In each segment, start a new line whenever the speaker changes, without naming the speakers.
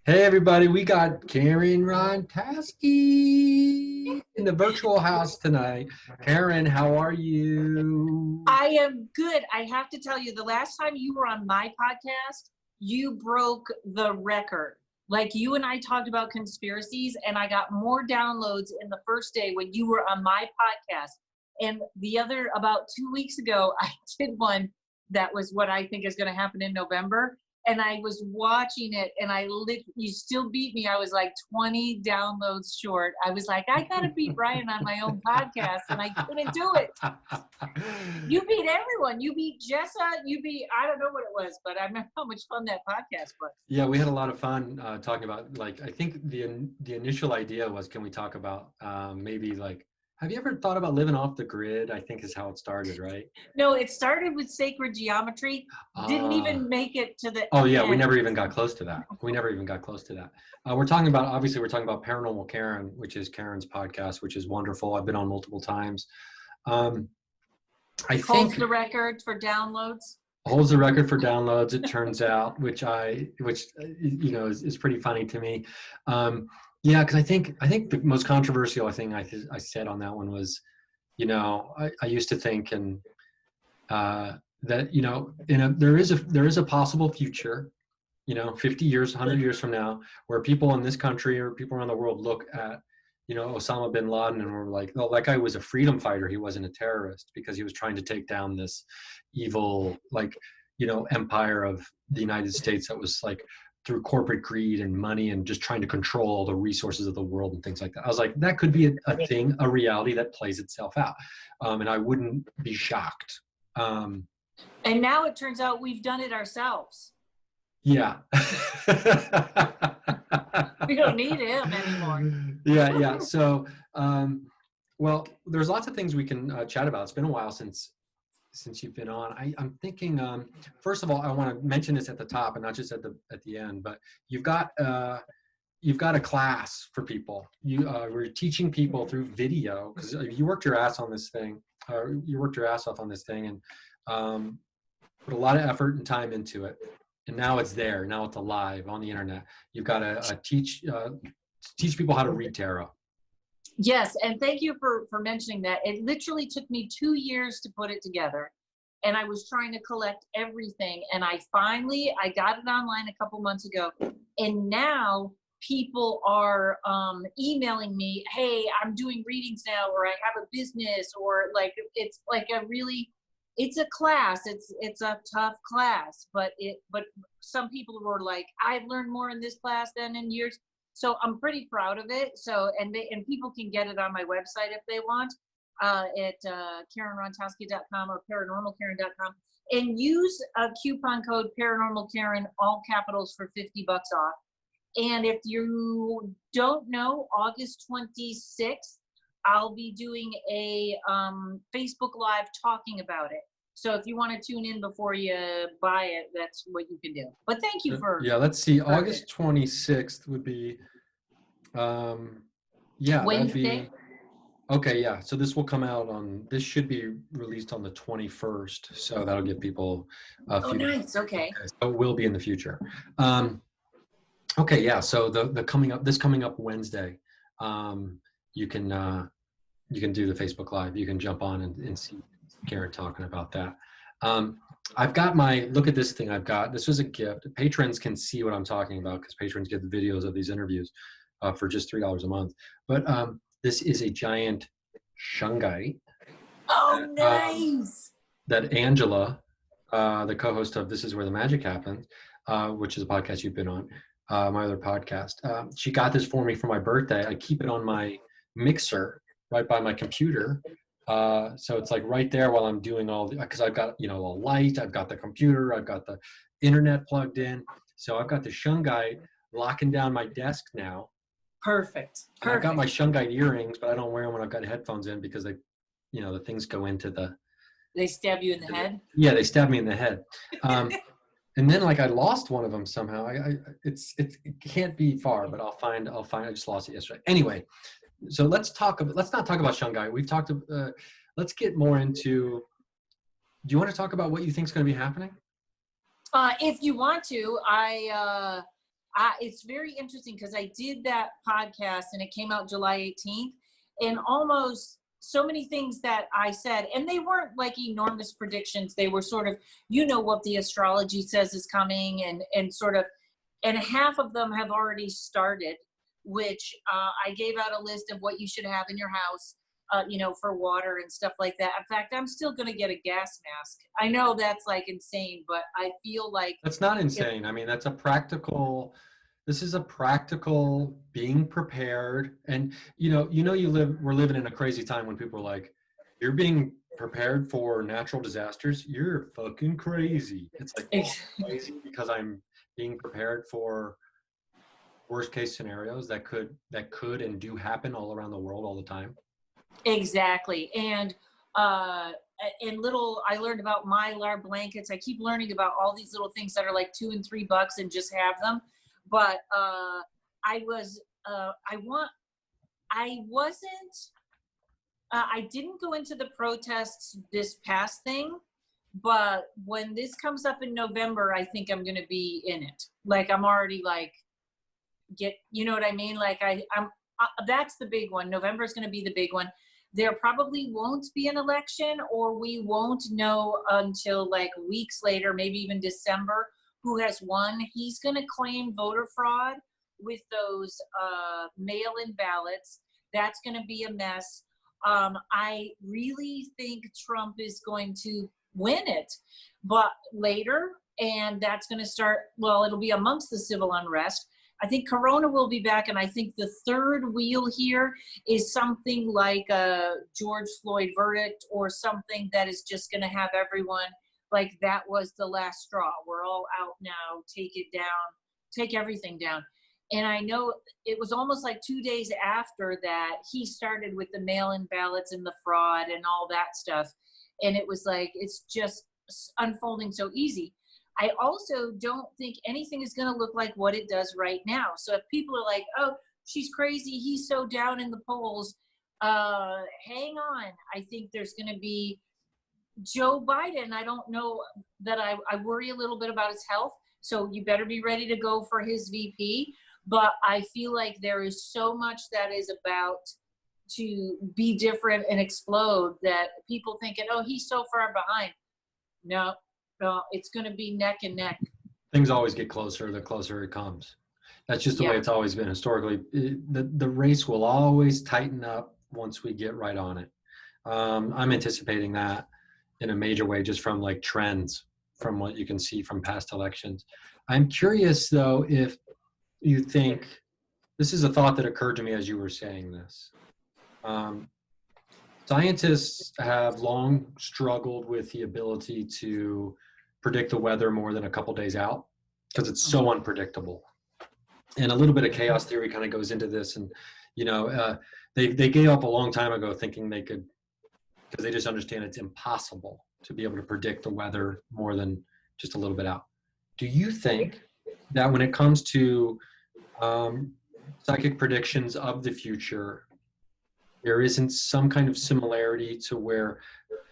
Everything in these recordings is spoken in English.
Hey everybody, we got Karen Rontowski in the virtual house tonight. Karen, how are you?
I am good. I have to tell you, the last time you were on my podcast, you broke the record. Like you and I talked about conspiracies, and I got more downloads in the first day when you were on my podcast. And the other, about 2 weeks ago, I did one that was what I think is going to happen in November. And I was watching it, and you still beat me. I was like 20 downloads short. I was like, I got to beat Brian on my own podcast, and I couldn't do it. You beat everyone. You beat Jessa. You beat, I don't know what it was, but I remember how much fun that podcast was.
Yeah, we had a lot of fun talking about, like, I think the initial idea was, can we talk about maybe like, have you ever thought about living off the grid? I think is how it started, right?
No, it started with sacred geometry. Didn't even make it to the
Oh yeah,
end.
we never even got close to that. We're talking about Paranormal Karen, which is Karen's podcast, which is wonderful. I've been on multiple times. I think
holds the record for downloads.
Holds the record for downloads, it turns out, which you know is pretty funny to me. Yeah, because I think the most controversial thing I said on that one was, you know, I used to think and that, you know, there is a possible future, you know, 50 years, 100 years from now, where people in this country or people around the world look at, you know, Osama bin Laden and we're like, oh, that guy was a freedom fighter. He wasn't a terrorist because he was trying to take down this evil, like, you know, empire of the United States that was like through corporate greed and money and just trying to control all the resources of the world and things like that. I was like, that could be a thing, a reality that plays itself out. And I wouldn't be shocked.
And now it turns out we've done it ourselves.
Yeah.
We don't need him anymore.
Yeah. So, well, there's lots of things we can chat about. It's been a while since you've been on. I'm thinking, first of all, I want to mention this at the top and not just at the end, but you've got a class for people. We're teaching people through video because you worked your ass on this thing. You worked your ass off on this thing and put a lot of effort and time into it. And now it's there. Now it's alive on the internet. You've got to teach people how to read tarot.
Yes, and thank you for mentioning that. It literally took me 2 years to put it together, and I was trying to collect everything, and I got it online a couple months ago, and now people are emailing me, hey, I'm doing readings now, or I have a business, or like it's like it's a class. It's a tough class, but some people were like, I've learned more in this class than in years. So I'm pretty proud of it. So, and people can get it on my website if they want, at KarenRontowski.com or ParanormalKaren.com, and use a coupon code ParanormalKaren, all capitals, for $50 off. And if you don't know, August 26th, I'll be doing a Facebook Live talking about it. So if you want to tune in before you buy it, that's what you can do. But thank you for...
Yeah, let's see. August 26th would be, yeah,
Wednesday.
That'd be, okay, yeah. So this will come out this should be released on the 21st. So that'll give people a few.
Oh, nice. Okay.
So it will be in the future. Okay, yeah. So this coming up Wednesday, you can do the Facebook Live. You can jump on and see Karen talking about that. I've got look at this thing I've got. This was a gift. Patrons can see what I'm talking about because patrons get the videos of these interviews for just $3 a month. But this is a giant shungite.
Oh, nice.
That Angela, the co-host of This Is Where the Magic Happens, which is a podcast you've been on, my other podcast. She got this for me for my birthday. I keep it on my mixer right by my computer. So it's like right there while I'm doing because I've got, you know, a light, I've got the computer, I've got the internet plugged in. So I've got the shungite locking down my desk now.
Perfect.
I've got my shungite earrings, but I don't wear them when I've got headphones in because they, you know, the things go into
they stab you in the head?
Yeah, they stab me in the head. And then like I lost one of them somehow. It can't be far, but I'll find. I just lost it yesterday. Anyway. So let's not talk about shungite. We've talked. Let's get more into. Do you want to talk about what you think is going to be happening?
If you want to, It's very interesting because I did that podcast and it came out July 18th, and almost so many things that I said, and they weren't like enormous predictions. They were sort of, what the astrology says is coming, and sort of, and half of them have already started, which I gave out a list of what you should have in your house, for water and stuff like that. In fact, I'm still going to get a gas mask. I know that's like insane, but I feel like
That's not insane. I mean, this is a practical being prepared. And we're living in a crazy time when people are like, you're being prepared for natural disasters. You're fucking crazy. It's like, well, I'm crazy because I'm being prepared for worst case scenarios that could and do happen all around the world all the time.
Exactly. And I learned about Mylar blankets. I keep learning about all these little things that are like $2 and $3 and just have them. But I didn't go into the protests this past thing, but when this comes up in November, I think I'm going to be in it. Like, I'm already like, you know what I mean? Like that's the big one. November is going to be the big one. There probably won't be an election, or we won't know until like weeks later, maybe even December, who has won. He's going to claim voter fraud with those mail-in ballots. That's going to be a mess. I really think Trump is going to win it, but later, and that's going to start, well, it'll be amongst the civil unrest. I think Corona will be back, and I think the third wheel here is something like a George Floyd verdict, or something that is just going to have everyone like, that was the last straw. We're all out now. Take it down. Take everything down. And I know it was almost like 2 days after that he started with the mail-in ballots and the fraud and all that stuff. And it was like, it's just unfolding so easy. I also don't think anything is going to look like what it does right now. So if people are like, oh, she's crazy, he's so down in the polls, hang on. I think there's going to be Joe Biden. I don't know that I worry a little bit about his health. So you better be ready to go for his VP. But I feel like there is so much that is about to be different and explode that people thinking, oh, he's so far behind. No, it's going to be neck and neck.
Things always get closer the closer it comes. That's just the way it's always been historically. The race will always tighten up once we get right on it. I'm anticipating that in a major way, just from like trends, from what you can see from past elections. I'm curious though, if you think, this is a thought that occurred to me as you were saying this. Scientists have long struggled with the ability to predict the weather more than a couple days out, because it's so unpredictable. And a little bit of chaos theory kind of goes into this. And, they gave up a long time ago thinking they could, because they just understand it's impossible to be able to predict the weather more than just a little bit out. Do you think that when it comes to psychic predictions of the future, there isn't some kind of similarity to where,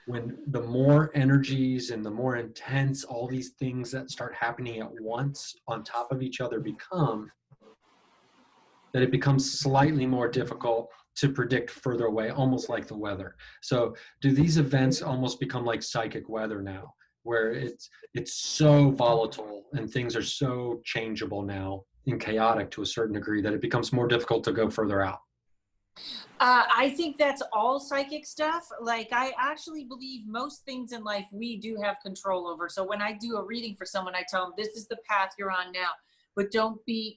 when the more energies and the more intense all these things that start happening at once on top of each other become, that it becomes slightly more difficult to predict further away, almost like the weather? So do these events almost become like psychic weather now, where it's so volatile and things are so changeable now and chaotic to a certain degree that it becomes more difficult to go further out?
I think that's all psychic stuff. Like, I actually believe most things in life we do have control over. So when I do a reading for someone, I tell them, this is the path you're on now, but don't be,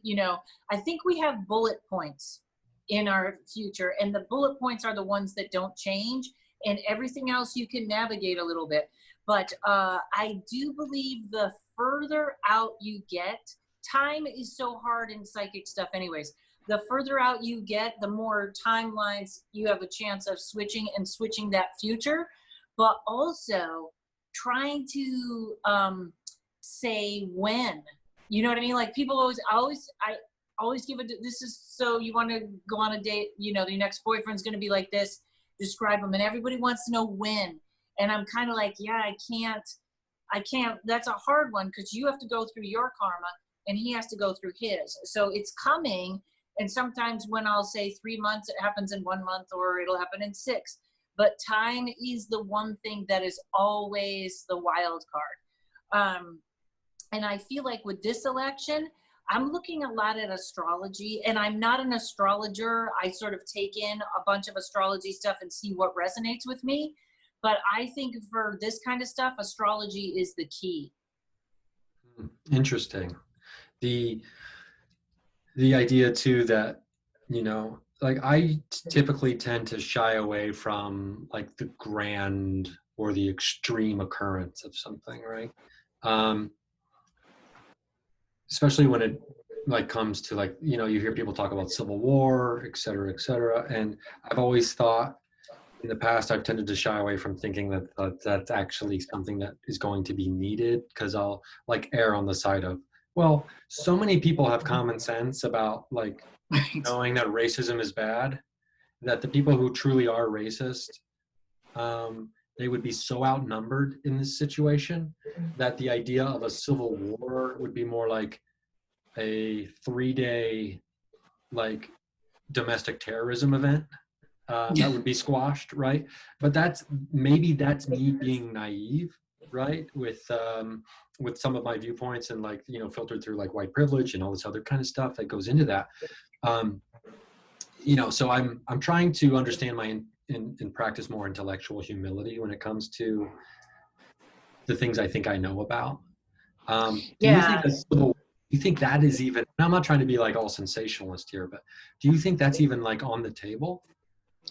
I think we have bullet points in our future, and the bullet points are the ones that don't change, and everything else you can navigate a little bit. But I do believe the further out you get, time is so hard in psychic stuff anyways. The further out you get, the more timelines you have a chance of switching that future, but also trying to say when. You know what I mean? Like, people I always give it, this is, so you want to go on a date, the next boyfriend's going to be like this, describe them, and everybody wants to know when. And I'm kind of like, yeah, I can't, that's a hard one, because you have to go through your karma, and he has to go through his. So it's coming. And sometimes when I'll say 3 months, it happens in 1 month, or it'll happen in 6. But time is the one thing that is always the wild card. And I feel like with this election, I'm looking a lot at astrology, and I'm not an astrologer. I sort of take in a bunch of astrology stuff and see what resonates with me. But I think for this kind of stuff, astrology is the key.
Interesting. The idea too that, like I typically tend to shy away from like the grand or the extreme occurrence of something, right? Especially when it like comes to like, you hear people talk about civil war, et cetera, et cetera. And I've always thought in the past, I've tended to shy away from thinking that that's actually something that is going to be needed, because I'll like err on the side of, well, so many people have common sense about like knowing that racism is bad, that the people who truly are racist, they would be so outnumbered in this situation that the idea of a civil war would be more like a 3-day like domestic terrorism event that would be squashed, right? But that's me being naive, right? With some of my viewpoints and like filtered through like white privilege and all this other kind of stuff that goes into that. So I'm trying to understand my and practice more intellectual humility when it comes to the things I think I know about.
Yeah.
Do you think that is even? I'm not trying to be like all sensationalist here, but do you think that's even like on the table?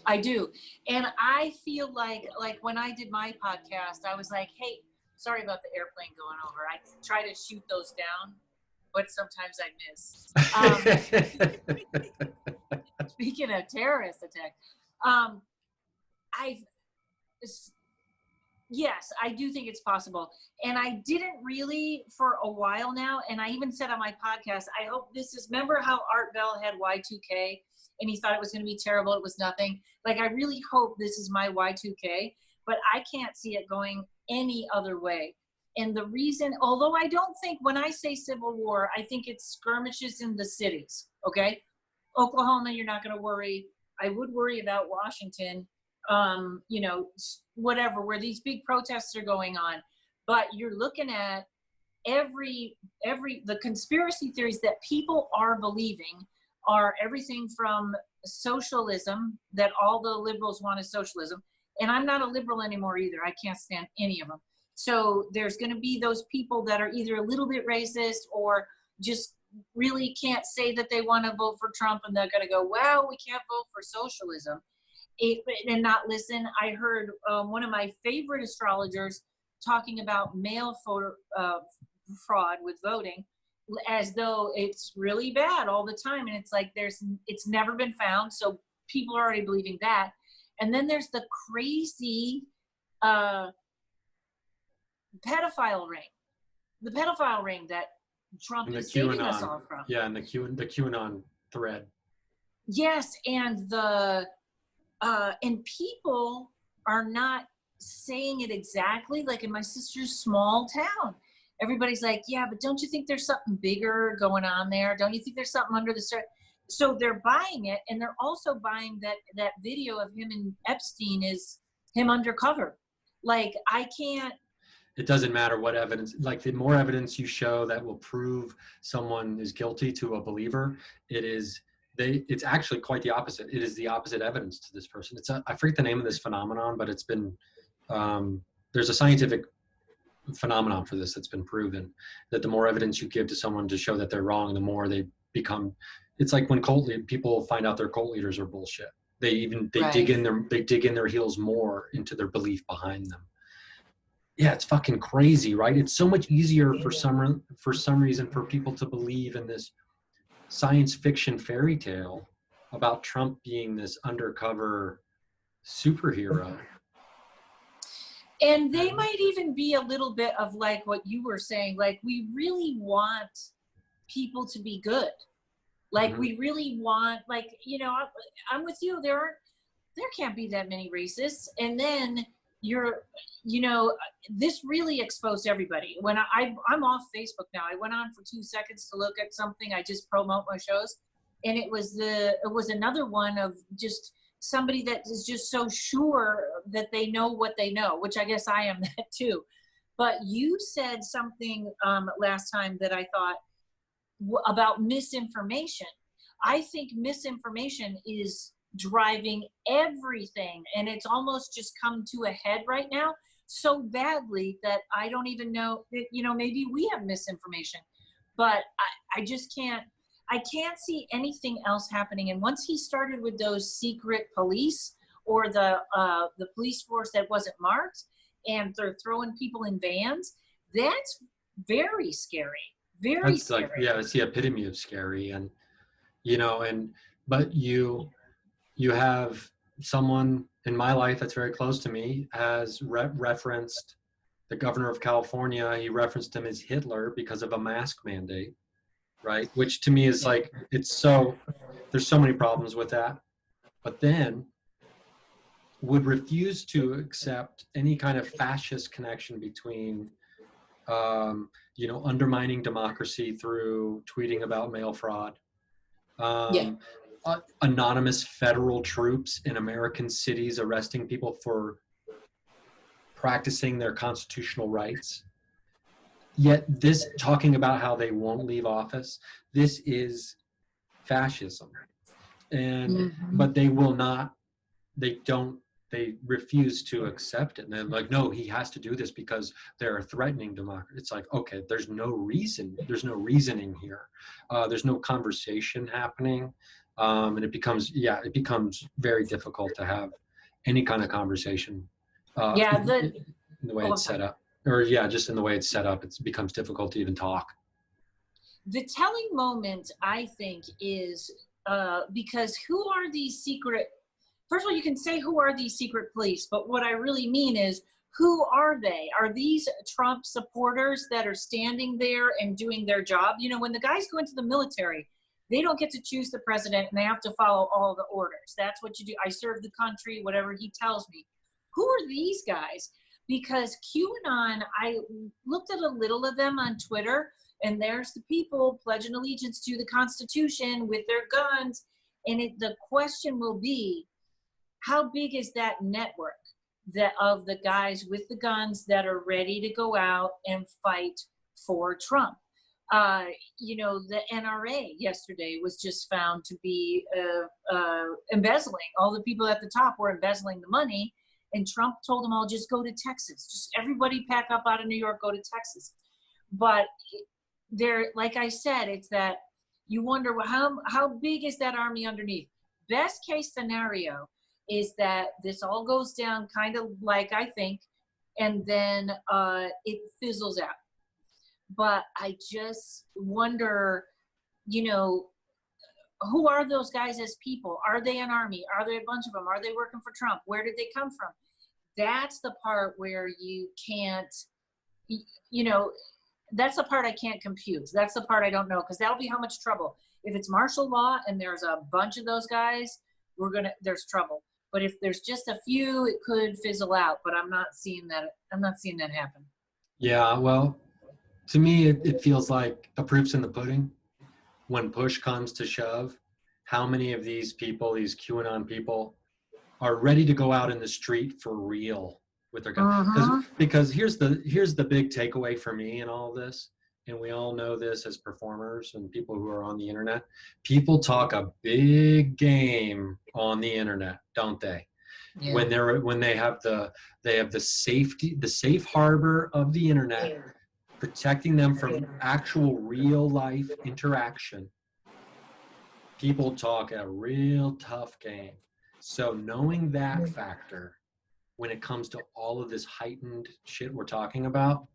I do. And I feel like when I did my podcast, I was like, hey, sorry about the airplane going over. I try to shoot those down, but sometimes I miss. Speaking of terrorist attack, yes, I do think it's possible. And I didn't really for a while now. And I even said on my podcast, I hope remember how Art Bell had Y2K and he thought it was going to be terrible. It was nothing. Like, I really hope this is my Y2K, but I can't see it going any other way. And the reason, although I don't think when I say civil war, I think it's skirmishes in the cities. Okay. Oklahoma, you're not going to worry. I would worry about Washington, whatever, where these big protests are going on. But you're looking at the conspiracy theories that people are believing are everything from socialism, that all the liberals want is socialism. And I'm not a liberal anymore either. I can't stand any of them. So there's going to be those people that are either a little bit racist or just really can't say that they want to vote for Trump, and they're going to go, wow, we can't vote for socialism, and not listen. I heard one of my favorite astrologers talking about mail fraud with voting, as though it's really bad all the time. And it's like, it's never been found. So people are already believing that. And then there's the crazy pedophile ring that Trump is saving us all from.
Yeah, and the QAnon thread.
Yes, and and people are not saying it exactly. Like in my sister's small town, everybody's like, yeah, but don't you think there's something bigger going on there? Don't you think there's something under the surface? So they're buying it, and they're also buying that video of him and Epstein is him undercover. Like, I can't.
It doesn't matter what evidence, like the more evidence you show that will prove someone is guilty to a believer, it's actually quite the opposite. It is the opposite evidence to this person. I forget the name of this phenomenon, but it's been, there's a scientific phenomenon for this that's been proven, that the more evidence you give to someone to show that they're wrong, the more they become. It's like when people find out their cult leaders are bullshit. They dig in their heels more into their belief behind them. Yeah, it's fucking crazy, right? It's so much easier for some reason for people to believe in this science fiction fairy tale about Trump being this undercover superhero.
And they might even be a little bit of like what you were saying, like, we really want people to be good. Like, we really want, like, I'm with you. There can't be that many racists. And then you're, this really exposed everybody. When I'm off Facebook now. I went on for 2 seconds to look at something. I just promote my shows. And it was another one of just somebody that is just so sure that they know what they know, which I guess I am that too. But you said something last time that I thought about misinformation. I think misinformation is driving everything, and it's almost just come to a head right now so badly that I don't even know, maybe we have misinformation, but I just can't. I can't see anything else happening. And once he started with those secret police or the police force that wasn't marked, and they're throwing people in vans, that's very scary. Very
That's
scary.
like, yeah, it's the epitome of scary. And, but you have someone in my life that's very close to me has referenced the governor of California. He referenced him as Hitler because of a mask mandate, right? Which to me is like, there's so many problems with that. But then would refuse to accept any kind of fascist connection between, undermining democracy through tweeting about mail fraud, anonymous federal troops in American cities arresting people for practicing their constitutional rights. Yet this talking about how they won't leave office, this is fascism. And but they will not, they refuse to accept it. And they're like, no, he has to do this because they're threatening democracy. It's like, okay, there's no reasoning here. There's no conversation happening. And it becomes very difficult to have any kind of conversation in the way it's set up. Or just in the way it's set up, it becomes difficult to even talk.
The telling moment, I think, is because who are these secret, first of all, you can say who are these secret police, but what I really mean is, who are they? Are these Trump supporters that are standing there and doing their job? When the guys go into the military, they don't get to choose the president and they have to follow all the orders. That's what you do. I serve the country, whatever he tells me. Who are these guys? Because QAnon, I looked at a little of them on Twitter, and there's the people pledging allegiance to the Constitution with their guns. And the question will be, how big is that network of the guys with the guns that are ready to go out and fight for Trump? The NRA yesterday was just found to be embezzling. All the people at the top were embezzling the money, and Trump told them all, just go to Texas. Just everybody pack up out of New York, go to Texas. But like I said, it's that you wonder, well, how big is that army underneath? Best case scenario is that this all goes down kind of like I think, and then it fizzles out. But I just wonder, who are those guys as people? Are they an army? Are there a bunch of them? Are they working for Trump? Where did they come from? That's the part where you can't, that's the part I can't compute. That's the part I don't know, because that'll be how much trouble. If it's martial law and there's a bunch of those guys, there's trouble. But if there's just a few, it could fizzle out. But I'm not seeing that. I'm not seeing that happen.
Yeah, well, to me, it feels like the proof's in the pudding. When push comes to shove, how many of these people, these QAnon people, are ready to go out in the street for real with their guns? Because here's the big takeaway for me in all of this, and we all know this as performers and people who are on the internet. People talk a big game on the internet, don't they? Yeah. When they have the safety, the safe harbor of the internet, protecting them from actual real life interaction. People talk a real tough game. So knowing that factor, when it comes to all of this heightened shit we're talking about,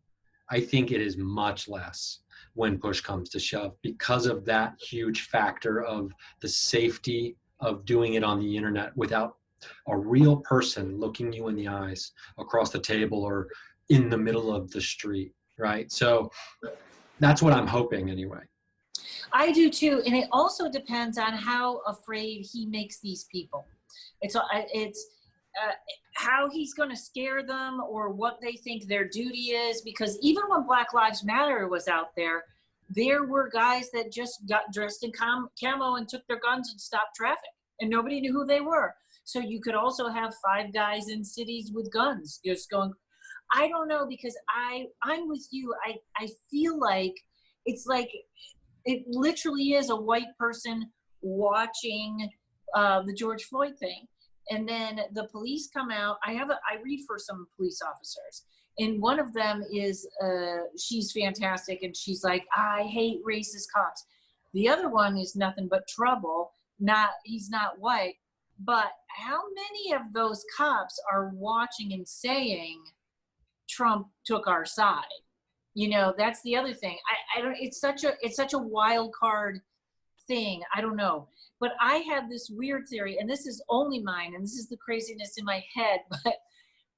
I think it is much less when push comes to shove, because of that huge factor of the safety of doing it on the internet without a real person looking you in the eyes across the table or in the middle of the street. Right. So that's what I'm hoping anyway.
I do too. And it also depends on how afraid he makes these people. how he's going to scare them or what they think their duty is. Because even when Black Lives Matter was out there were guys that just got dressed in camo and took their guns and stopped traffic, and nobody knew who they were. So you could also have 5 guys in cities with guns just going, I don't know, because I'm with you. I feel like it's like it literally is a white person watching the George Floyd thing. And then the police come out. I read for some police officers, and one of them is she's fantastic, and she's like, I hate racist cops. The other one is nothing but trouble. He's not white, but how many of those cops are watching and saying Trump took our side? That's the other thing. I don't. It's such a wild card thing. I don't know. But I have this weird theory, and this is only mine, and this is the craziness in my head, but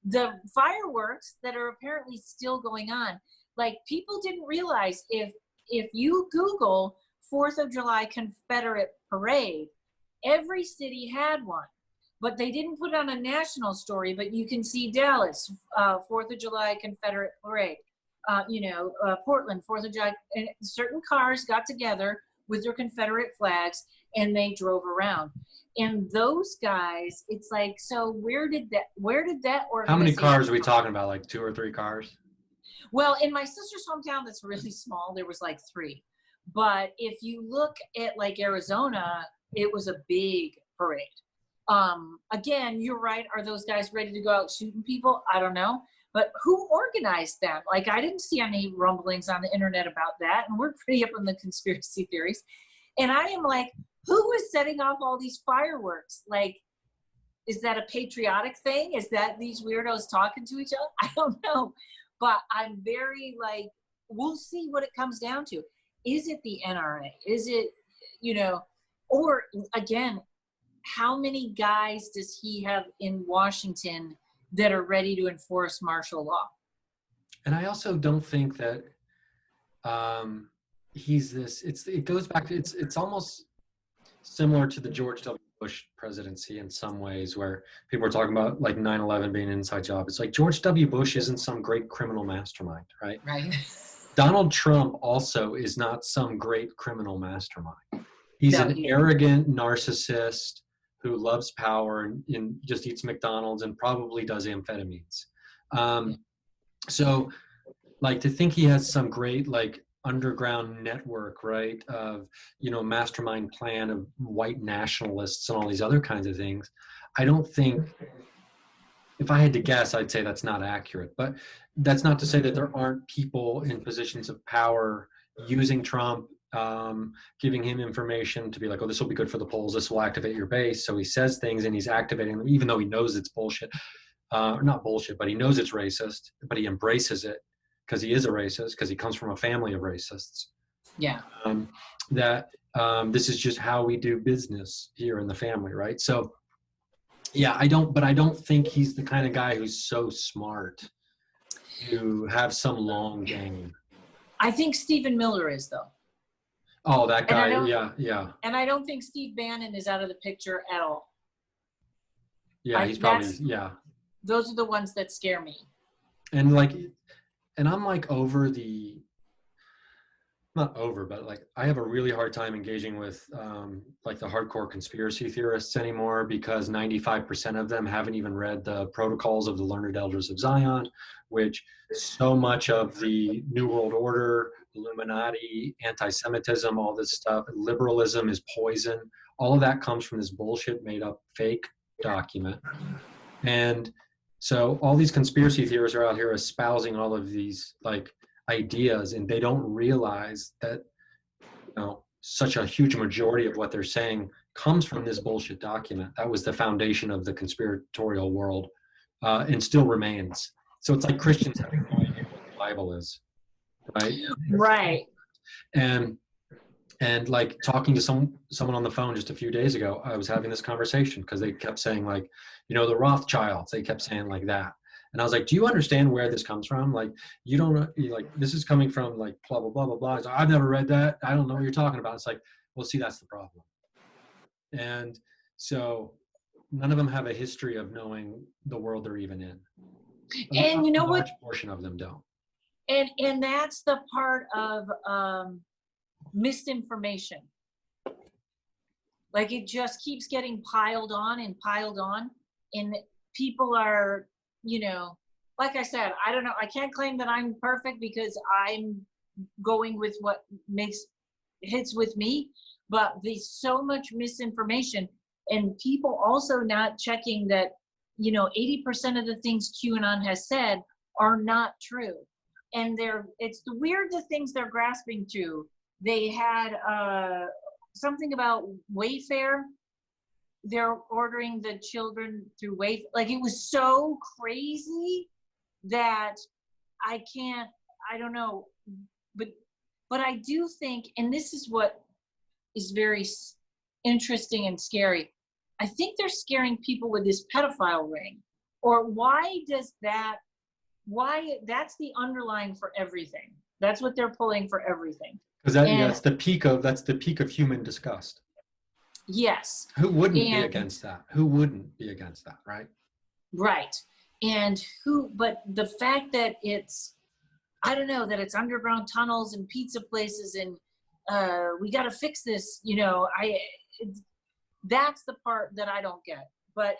the fireworks that are apparently still going on, like, people didn't realize if you Google 4th of July Confederate Parade, every city had one, but they didn't put on a national story, but you can see Dallas, 4th of July Confederate Parade, Portland, 4th of July, and certain cars got together with their Confederate flags, and they drove around. And those guys, it's like, so where did that organization?
How many cars are we talking about? Like 2 or 3 cars?
Well, in my sister's hometown, that's really small. There was like 3. But if you look at like Arizona, it was a big parade. Again, you're right. Are those guys ready to go out shooting people? I don't know. But who organized them? Like, I didn't see any rumblings on the internet about that. And we're pretty up on the conspiracy theories. And I am like, who is setting off all these fireworks? Like, is that a patriotic thing? Is that these weirdos talking to each other? I don't know. But I'm very like, we'll see what it comes down to. Is it the NRA? Is it, or again, how many guys does he have in Washington that are ready to enforce martial law?
And I also don't think that he's this. It goes back to it's almost similar to the George W. Bush presidency in some ways, where people are talking about like 9/11 being an inside job. It's like George W. Bush isn't some great criminal mastermind, right?
Right.
Donald Trump also is not some great criminal mastermind. He's
No,
an arrogant narcissist who loves power and just eats McDonald's and probably does amphetamines. So, like, to think he has some great like underground network, right, of mastermind plan of white nationalists and all these other kinds of things, I don't think. If I had to guess, I'd say that's not accurate. But that's not to say that there aren't people in positions of power using Trump, giving him information to be like, oh, this will be good for the polls. This will activate your base. So he says things and he's activating them, even though he knows it's bullshit. Not bullshit, but he knows it's racist, but he embraces it because he is a racist, because he comes from a family of racists.
Yeah.
This is just how we do business here in the family, right? So, yeah, I don't think he's the kind of guy who's so smart to have some long game.
I think Stephen Miller is, though.
Oh, that guy, yeah.
And I don't think Steve Bannon is out of the picture at all.
Yeah, he's probably, yeah.
Those are the ones that scare me.
And I'm like over the, not over, but like I have a really hard time engaging with like the hardcore conspiracy theorists anymore, because 95% of them haven't even read the Protocols of the Learned Elders of Zion, which so much of the New World Order, Illuminati, anti-Semitism, all this stuff, liberalism is poison. All of that comes from this bullshit made up fake document. And so all these conspiracy theorists are out here espousing all of these like ideas, and they don't realize that such a huge majority of what they're saying comes from this bullshit document that was the foundation of the conspiratorial world, and still remains. So it's like Christians having no idea what the Bible is, right? And like talking to someone on the phone just a few days ago, I was having this conversation because they kept saying like, the Rothschilds, they kept saying like that. And I was like, do you understand where this comes from? Like, you don't, like, this is coming from like blah, blah, blah, blah, blah. Like, I've never read that. I don't know what you're talking about. It's like, well, see, that's the problem. And so none of them have a history of knowing the world they're even in.
And you
A
know what?
large portion of them don't.
And that's the part of misinformation. Like, it just keeps getting piled on and piled on, and people are, like I said, I don't know, I can't claim that I'm perfect because I'm going with what hits with me, but there's so much misinformation, and people also not checking that 80% of the things QAnon has said are not true, and it's the things they're grasping to. They had something about Wayfair. They're ordering the children through Wayfair. Like, it was so crazy that I don't know, but I do think, and this is what is very interesting and scary, I think they're scaring people with this pedophile ring. Or why that's the underlying for everything. That's what they're pulling for everything.
Because that's the peak of human disgust.
Yes.
Who wouldn't be against that? Who wouldn't be against that, right?
Right. But the fact that I don't know, that it's underground tunnels and pizza places and we got to fix this, that's the part that I don't get. But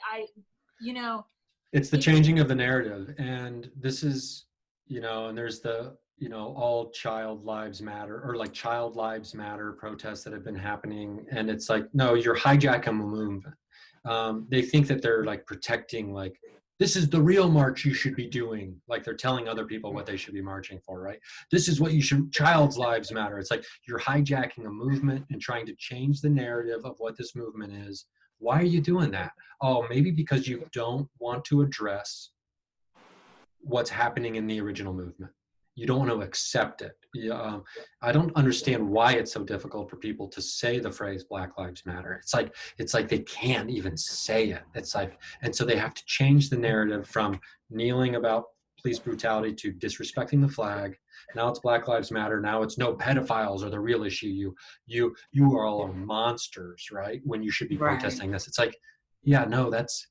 it's
the changing of the narrative. And this is, and there's the, all child lives matter, or like child lives matter protests that have been happening. And it's like, no, you're hijacking a movement. They think that they're like protecting, like, this is the real march you should be doing. Like, they're telling other people what they should be marching for, right? This is what child's lives matter. It's like you're hijacking a movement and trying to change the narrative of what this movement is. Why are you doing that? Oh, maybe because you don't want to address what's happening in the original movement. You don't want to accept it. I don't understand why it's so difficult for people to say the phrase Black Lives Matter. It's like they can't even say it. It's like, and so they have to change the narrative from kneeling about police brutality to disrespecting the flag. Now it's Black Lives Matter. Now it's no, pedophiles are the real issue. You are all monsters, right? When you should be protesting this. It's like, yeah, no, that's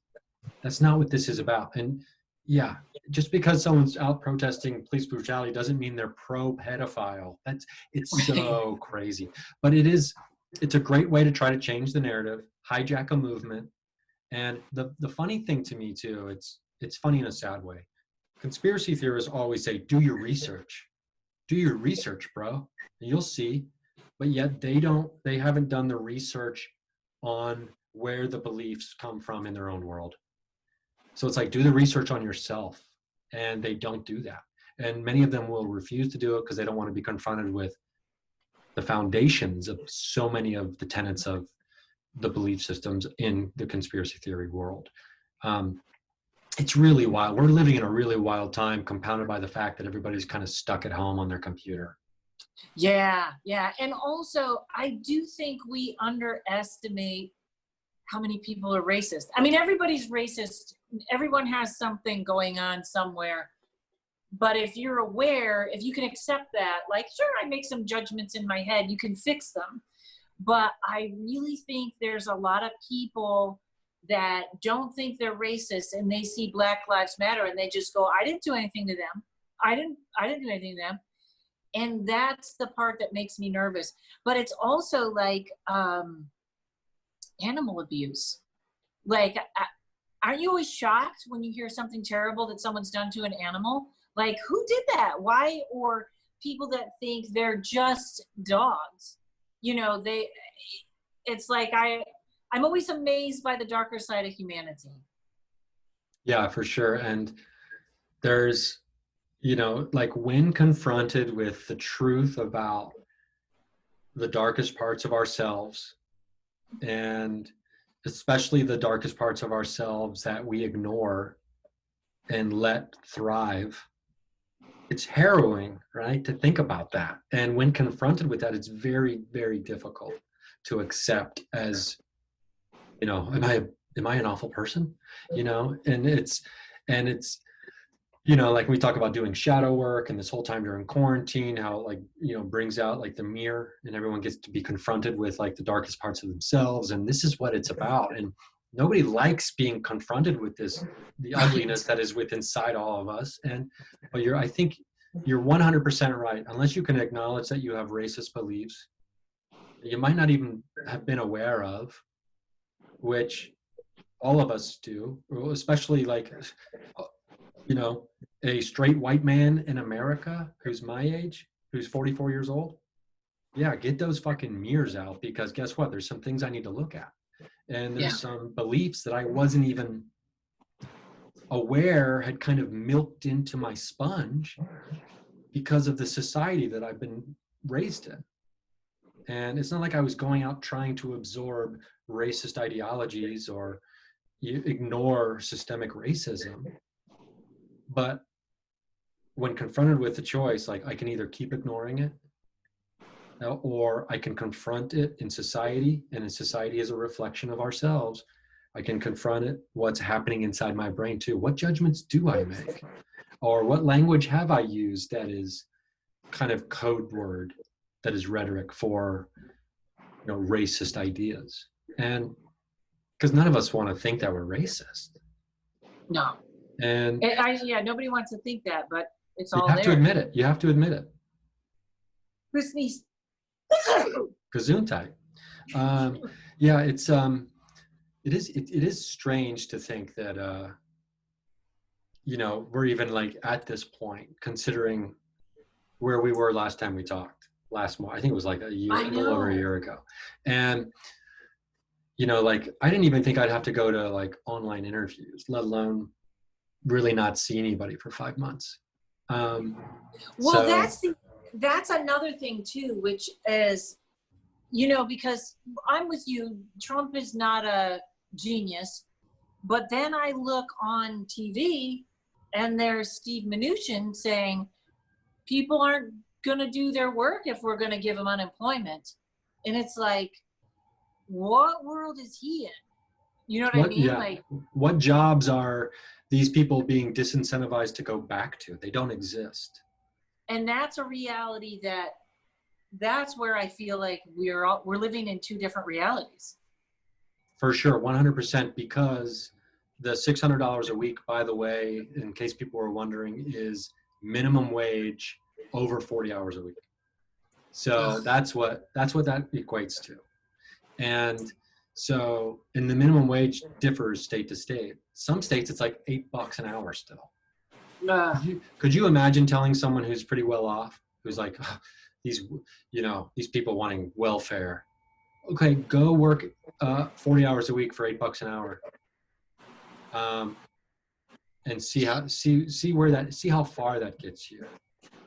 not what this is about. And yeah, just because someone's out protesting police brutality doesn't mean they're pro-pedophile. It's so crazy. But it's a great way to try to change the narrative, hijack a movement. And the funny thing to me too, it's funny in a sad way. Conspiracy theorists always say, do your research. Do your research, bro. And you'll see. But yet they haven't done the research on where the beliefs come from in their own world. So it's like, do the research on yourself. And they don't do that. And many of them will refuse to do it because they don't want to be confronted with the foundations of so many of the tenets of the belief systems in the conspiracy theory world. It's really wild. We're living in a really wild time, compounded by the fact that everybody's kind of stuck at home on their computer.
Yeah. And also, I do think we underestimate how many people are racist. I mean, everybody's racist. Everyone has something going on somewhere. But if you're aware, if you can accept that, like, sure, I make some judgments in my head, you can fix them. But I really think there's a lot of people that don't think they're racist, and they see Black Lives Matter and they just go, I didn't do anything to them. I didn't do anything to them. And that's the part that makes me nervous. But it's also like animal abuse. Like, aren't you always shocked when you hear something terrible that someone's done to an animal? Like, who did that? Why? Or people that think they're just dogs. It's like I'm always amazed by the darker side of humanity.
Yeah, for sure. And there's, like, when confronted with the truth about the darkest parts of ourselves, and especially the darkest parts of ourselves that we ignore and let thrive, it's harrowing, right, to think about that. And when confronted with that, it's very, very difficult to accept as, am I an awful person? And it's like we talk about doing shadow work, and this whole time during quarantine, how it, like, brings out like the mirror, and everyone gets to be confronted with like the darkest parts of themselves. And this is what it's about. And nobody likes being confronted with the ugliness that is within inside all of us. But I think you're 100% right. Unless you can acknowledge that you have racist beliefs, you might not even have been aware of, which all of us do, especially like, a straight white man in America who's my age, who's 44 years old. Yeah, get those fucking mirrors out, because guess what? There's some things I need to look at. And there's some beliefs that I wasn't even aware had kind of milked into my sponge because of the society that I've been raised in. And it's not like I was going out trying to absorb racist ideologies or ignore systemic racism. But when confronted with the choice, like, I can either keep ignoring it, or I can confront it in society, and in society is a reflection of ourselves. I can confront it, what's happening inside my brain too. What judgments do I make? Or what language have I used that is kind of code word, that is rhetoric for, racist ideas? And because none of us want to think that we're racist.
No.
And
nobody wants to think that, but it's
you
all
have
there.
to admit it. You have to admit it.
Who sneezed?
Gesundheit. Yeah, it is strange to think that we're even like at this point, considering where we were last time we talked, I think it was like a little over a year ago. And like, I didn't even think I'd have to go to like online interviews, let alone really not see anybody for 5 months.
That's another thing too, which is, because I'm with you, Trump is not a genius, but then I look on TV and there's Steve Mnuchin saying people aren't going to do their work if we're going to give them unemployment. And it's like, what world is he in? You know what I mean?
Yeah.
Like,
what jobs are these people being disincentivized to go back to? They don't exist.
And that's a reality that's where I feel like we're living in two different realities.
For sure, 100%, because the $600 a week, by the way, in case people were wondering, is minimum wage over 40 hours a week. So that's what that equates to. And so, and the minimum wage differs state to state. Some states it's like $8 an hour still. Could you imagine telling someone who's pretty well off, who's like, these people wanting welfare, okay, go work 40 hours a week for $8 an hour, and see how far that gets you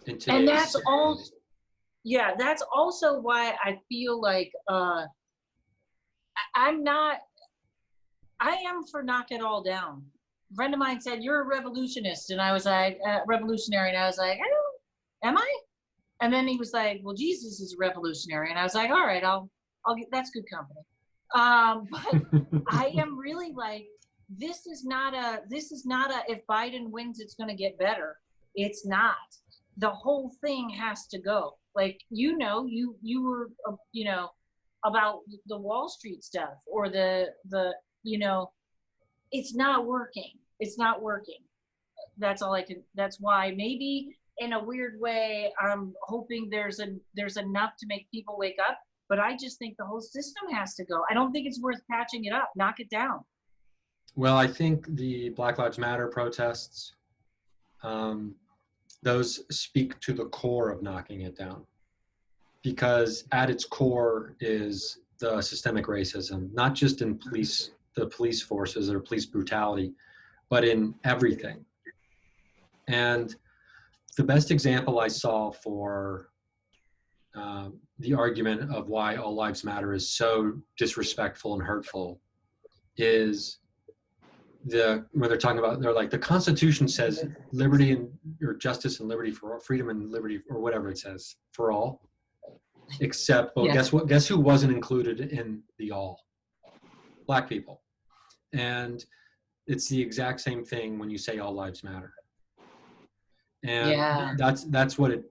in today's
and that's
society.
all. Yeah, that's also why I feel like I am for knock it all down. A friend of mine said, "You're a revolutionist," and I was like, revolutionary, and I was like, I don't, am I? And then he was like, "Well, Jesus is a revolutionary," and I was like, "All right, I'll get, that's good company." But I am really like, this is not a if Biden wins, it's going to get better. It's not. The whole thing has to go. Like, you were, about the Wall Street stuff, or the it's not working. It's not working. That's all I can. That's why maybe in a weird way, I'm hoping there's enough to make people wake up. But I just think the whole system has to go. I don't think it's worth patching it up. Knock it down.
Well, I think the Black Lives Matter protests, those speak to the core of knocking it down, because at its core is the systemic racism, not just in the police forces or police brutality, but in everything. And the best example I saw for the argument of why all lives matter is so disrespectful and hurtful is when they're talking about, they're like, the Constitution says liberty and or justice and liberty for all, freedom and liberty, or whatever it says, for all, except, well, guess what? Guess who wasn't included in the all? Black people. And it's the exact same thing when you say all lives matter. And that's what it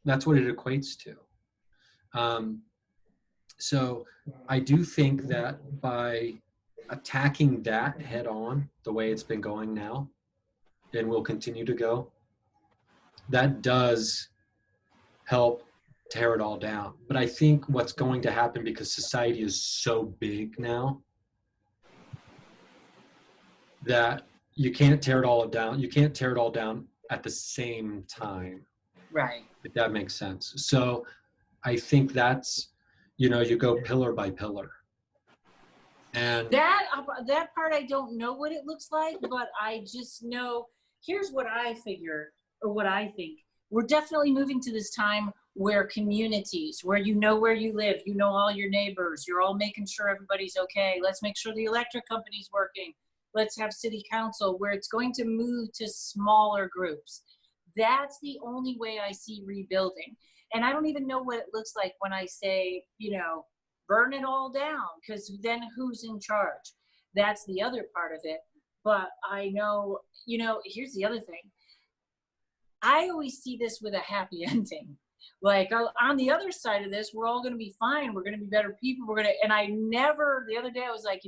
equates to. So I do think that by attacking that head on the way it's been going now and will continue to go, that does help tear it all down. But I think what's going to happen, because society is so big now, that you can't tear it all down. You can't tear it all down at the same time,
Right.
if that makes sense. So I think that's, you go pillar by pillar. And
that part I don't know what it looks like, but I just know, here's what I figure, or what I think. We're definitely moving to this time where communities, where you know where you live, you know all your neighbors, you're all making sure everybody's okay. Let's make sure the electric company's working. Let's have city council, where it's going to move to smaller groups. That's the only way I see rebuilding. And I don't even know what it looks like when I say, burn it all down, because then who's in charge? That's the other part of it. But I know, here's the other thing. I always see this with a happy ending. Like, on the other side of this, we're all going to be fine. We're going to be better people. And the other day I was like,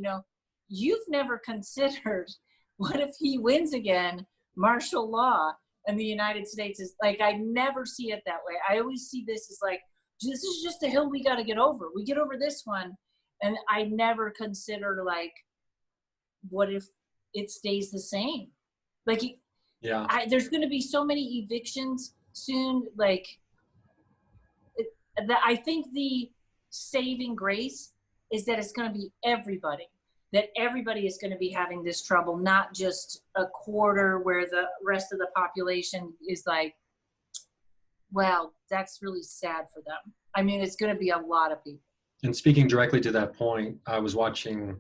you've never considered, what if he wins again, martial law, and the United States is like, I never see it that way. I always see this as like, this is just a hill we got to get over. We get over this one. And I never consider, like, what if it stays the same? Like,
yeah,
there's going to be so many evictions soon. Like, I think the saving grace is that it's going to be everybody. That everybody is going to be having this trouble, not just a quarter where the rest of the population is like, well, that's really sad for them. I mean, it's going to be a lot of people.
and speaking directly to that point, I was watching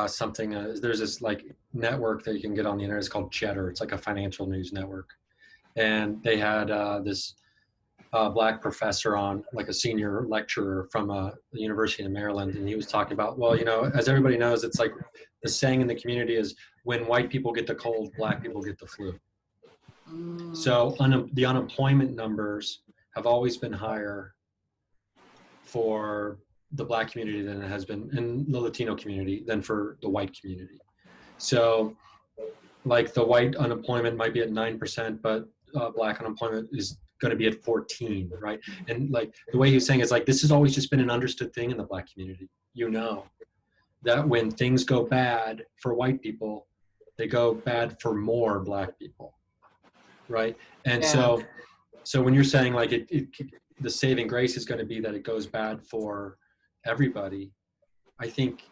something. There's this like network that you can get on the internet. It's called Cheddar. It's like a financial news network, and they had this black professor on, like a senior lecturer from the University of Maryland, and he was talking about, well, as everybody knows, it's like the saying in the community is, when white people get the cold, black people get the flu. So the unemployment numbers have always been higher for the black community than it has been in the Latino community than for the white community. So like the white unemployment might be at 9%, but black unemployment is going to be at 14, right? And like the way he's saying is like, this has always just been an understood thing in the black community. That when things go bad for white people, they go bad for more black people, right? And
Yeah.
so when you're saying like the saving grace is going to be that it goes bad for everybody, I think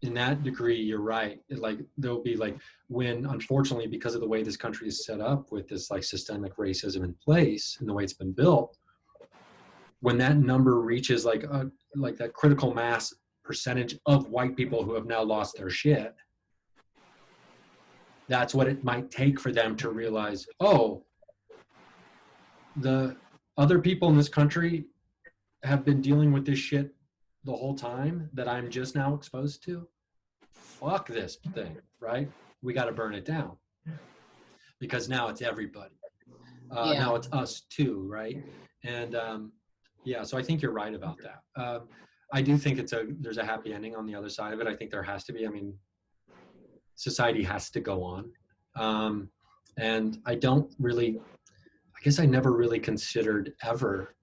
in that degree, you're right. Like there'll be like, when unfortunately, because of the way this country is set up with this like systemic racism in place and the way it's been built, when that number reaches like that critical mass percentage of white people who have now lost their shit, that's what it might take for them to realize, oh, the other people in this country have been dealing with this shit the whole time that I'm just now exposed to. Fuck this thing, right? We got to burn it down, because now it's everybody. Now it's us too, right? And so I think you're right about that. I do think there's a happy ending on the other side of it. I think there has to be. I mean, society has to go on. And I guess I never really considered ever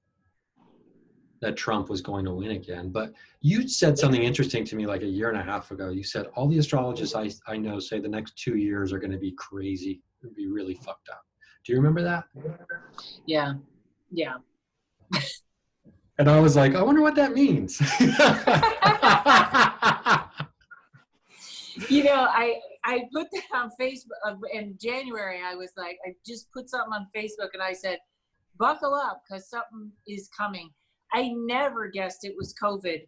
that Trump was going to win again. But you said something interesting to me like a year and a half ago. You said, all the astrologists I know say the next 2 years are going to be crazy. It'll be really fucked up. Do you remember that?
Yeah.
And I was like, I wonder what that means.
I put that on Facebook in January. I was like, I just put something on Facebook and I said, buckle up, because something is coming. I never guessed it was COVID,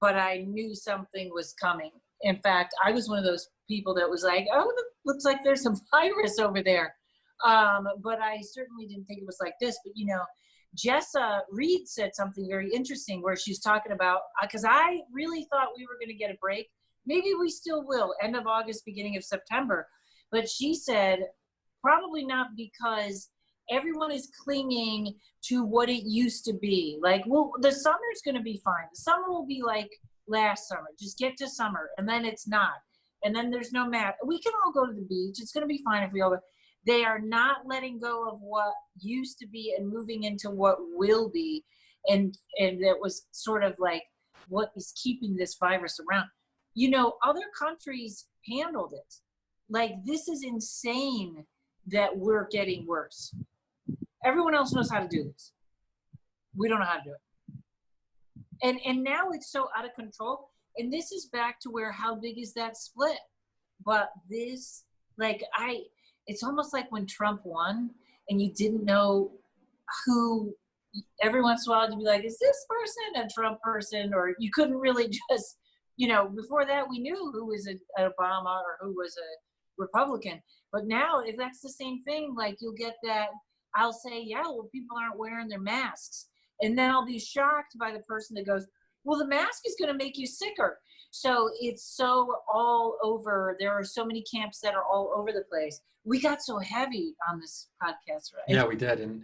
but I knew something was coming. In fact, I was one of those people that was like, oh, it looks like there's a virus over there. But I certainly didn't think it was like this. But, Jessa Reed said something very interesting where she's talking about, because I really thought we were going to get a break. Maybe we still will, end of August, beginning of September. But she said, probably not, because everyone is clinging to what it used to be. Like, well, the summer's going to be fine. The summer will be like last summer. Just get to summer, and then it's not. And then there's no mask. We can all go to the beach. It's going to be fine if we all go. They are not letting go of what used to be and moving into what will be. And it was sort of like what is keeping this virus around. You know, other countries handled it. Like, this is insane that we're getting worse. Everyone else knows how to do this. We don't know how to do it. And now it's so out of control. And this is back to where, how big is that split? But this, like, it's almost like when Trump won and you didn't know who, every once in a while you'd be like, is this person a Trump person? Or you couldn't really just, you know, before that we knew who was an Obama or who was a Republican. But now, if that's the same thing, like, you'll get that, I'll say, yeah, well, people aren't wearing their masks. And then I'll be shocked by the person that goes, well, the mask is going to make you sicker. So it's so all over. There are so many camps that are all over the place. We got so heavy on this podcast, right?
Yeah, we did. And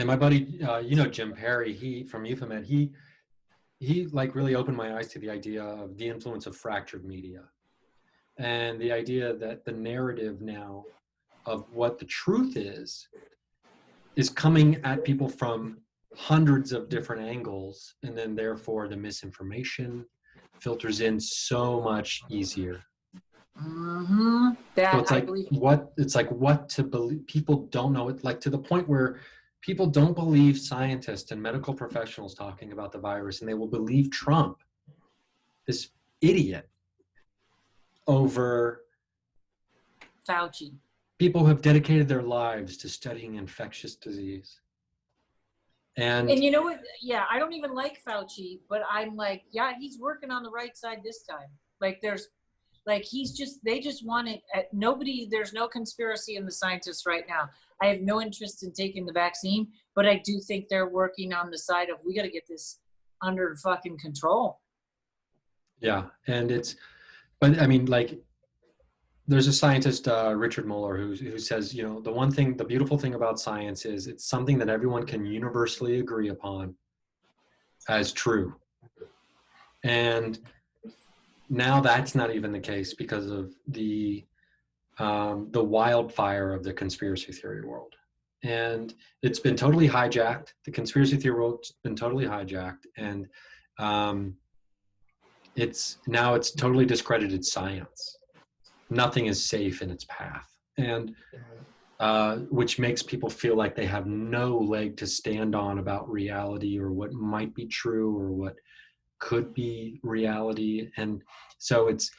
my buddy, you know, Jim Perry, he from Euphomet, he like really opened my eyes to the idea of the influence of fractured media, and the idea that the narrative now of what the truth is coming at people from hundreds of different angles, and then therefore the misinformation filters in so much easier.
Mm-hmm.
So it's like what to believe. People don't know it, like, to the point where people don't believe scientists and medical professionals talking about the virus, and they will believe Trump, this idiot, over
Fauci.
People who have dedicated their lives to studying infectious disease. And
you know what? Yeah, I don't even like Fauci, but I'm like, yeah, he's working on the right side this time. Like, they just want it. There's no conspiracy in the scientists right now. I have no interest in taking the vaccine, but I do think they're working on the side of, we got to get this under fucking control.
Yeah, but I mean, like, there's a scientist, Richard Muller, who says, you know, the beautiful thing about science is it's something that everyone can universally agree upon as true. And now that's not even the case because of the wildfire of the conspiracy theory world. And it's been totally hijacked. The conspiracy theory world's been totally hijacked. And it's totally discredited science. Nothing is safe in its path, and which makes people feel like they have no leg to stand on about reality or what might be true or what could be reality. And so it's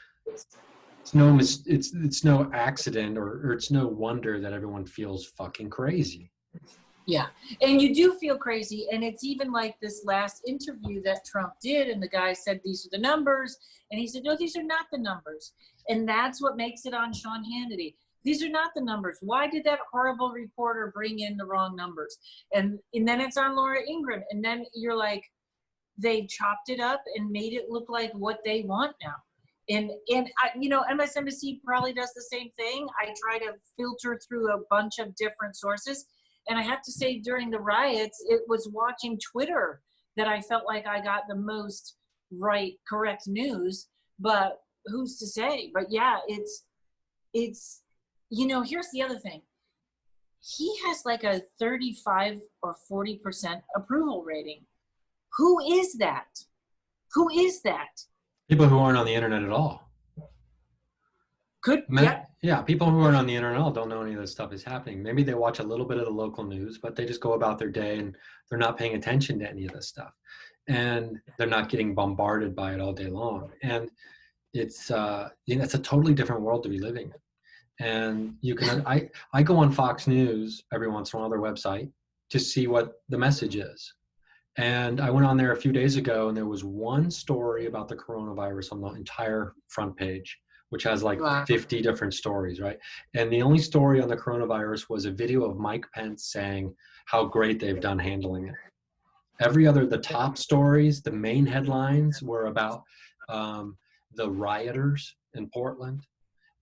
no accident or it's no wonder that everyone feels fucking crazy.
Yeah, and you do feel crazy. And it's even like this last interview that Trump did, and the guy said, these are the numbers. And he said, no, these are not the numbers. And that's what makes it on Sean Hannity. These are not the numbers. Why did that horrible reporter bring in the wrong numbers? And then it's on Laura Ingraham. And then you're like, they chopped it up and made it look like what they want now. And you know, MSNBC probably does the same thing. I try to filter through a bunch of different sources. And I have to say, during the riots, it was watching Twitter that I felt like I got the most correct news. But who's to say? But yeah, it's, you know, here's the other thing. He has like a 35 or 40% approval rating. Who is that? Who is that?
People who aren't on the internet at all. Yeah, people who aren't on the internet at all don't know any of this stuff is happening. Maybe they watch a little bit of the local news, but they just go about their day and they're not paying attention to any of this stuff. And they're not getting bombarded by it all day long. And it's it's a totally different world to be living in. And you can I go on Fox News every once in a while, their website, to see what the message is. And I went on there a few days ago, and there was one story about the coronavirus on the entire front page, which has like 50 different stories, right? And the only story on the coronavirus was a video of Mike Pence saying how great they've done handling it. The top stories, the main headlines were about the rioters in Portland,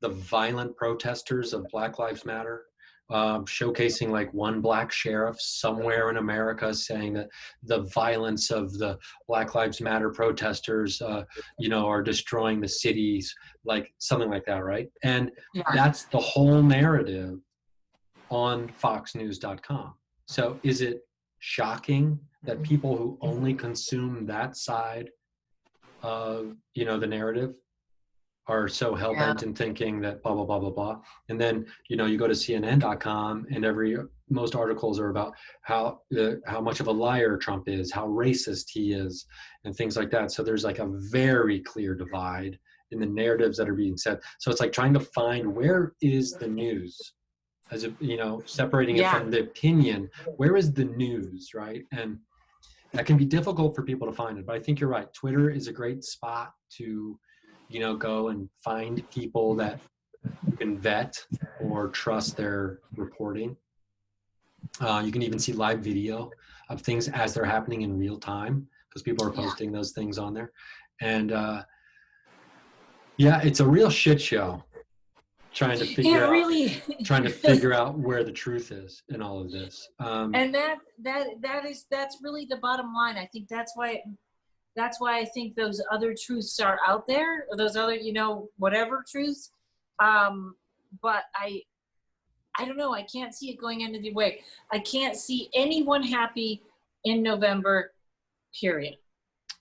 the violent protesters of Black Lives Matter, showcasing like one black sheriff somewhere in America saying that the violence of the Black Lives Matter protesters, are destroying the cities, like something like that, right? And
Yeah.
that's the whole narrative on foxnews.com. So is it shocking that people who only consume that side of, the narrative are so hell-bent in thinking that blah, blah, blah, blah, blah. And then, you go to CNN.com and most articles are about how much of a liar Trump is, how racist he is, and things like that. So there's like a very clear divide in the narratives that are being said. So it's like trying to find where is the news, as separating it from the opinion. Where is the news, right? And that can be difficult for people to find it. But I think you're right. Twitter is a great spot to go and find people that you can vet or trust their reporting. You can even see live video of things as they're happening in real time, because people are posting those things on there. And it's a real shit show trying to figure out where the truth is in all of this.
And that's really the bottom line. I think that's why I think those other truths are out there, or those other, whatever truths. But I don't know. I can't see it going any way. I can't see anyone happy in November, period.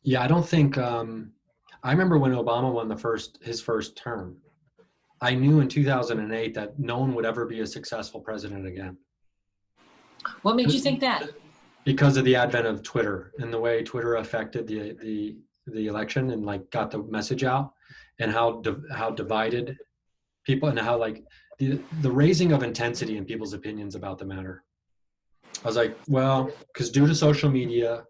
Yeah, I don't think, I remember when Obama won his first term, I knew in 2008 that no one would ever be a successful president again.
What made you think that?
Because of the advent of Twitter and the way Twitter affected the election and like got the message out, and how divided people, and how like the raising of intensity in people's opinions about the matter. I was like, well, because due to social media,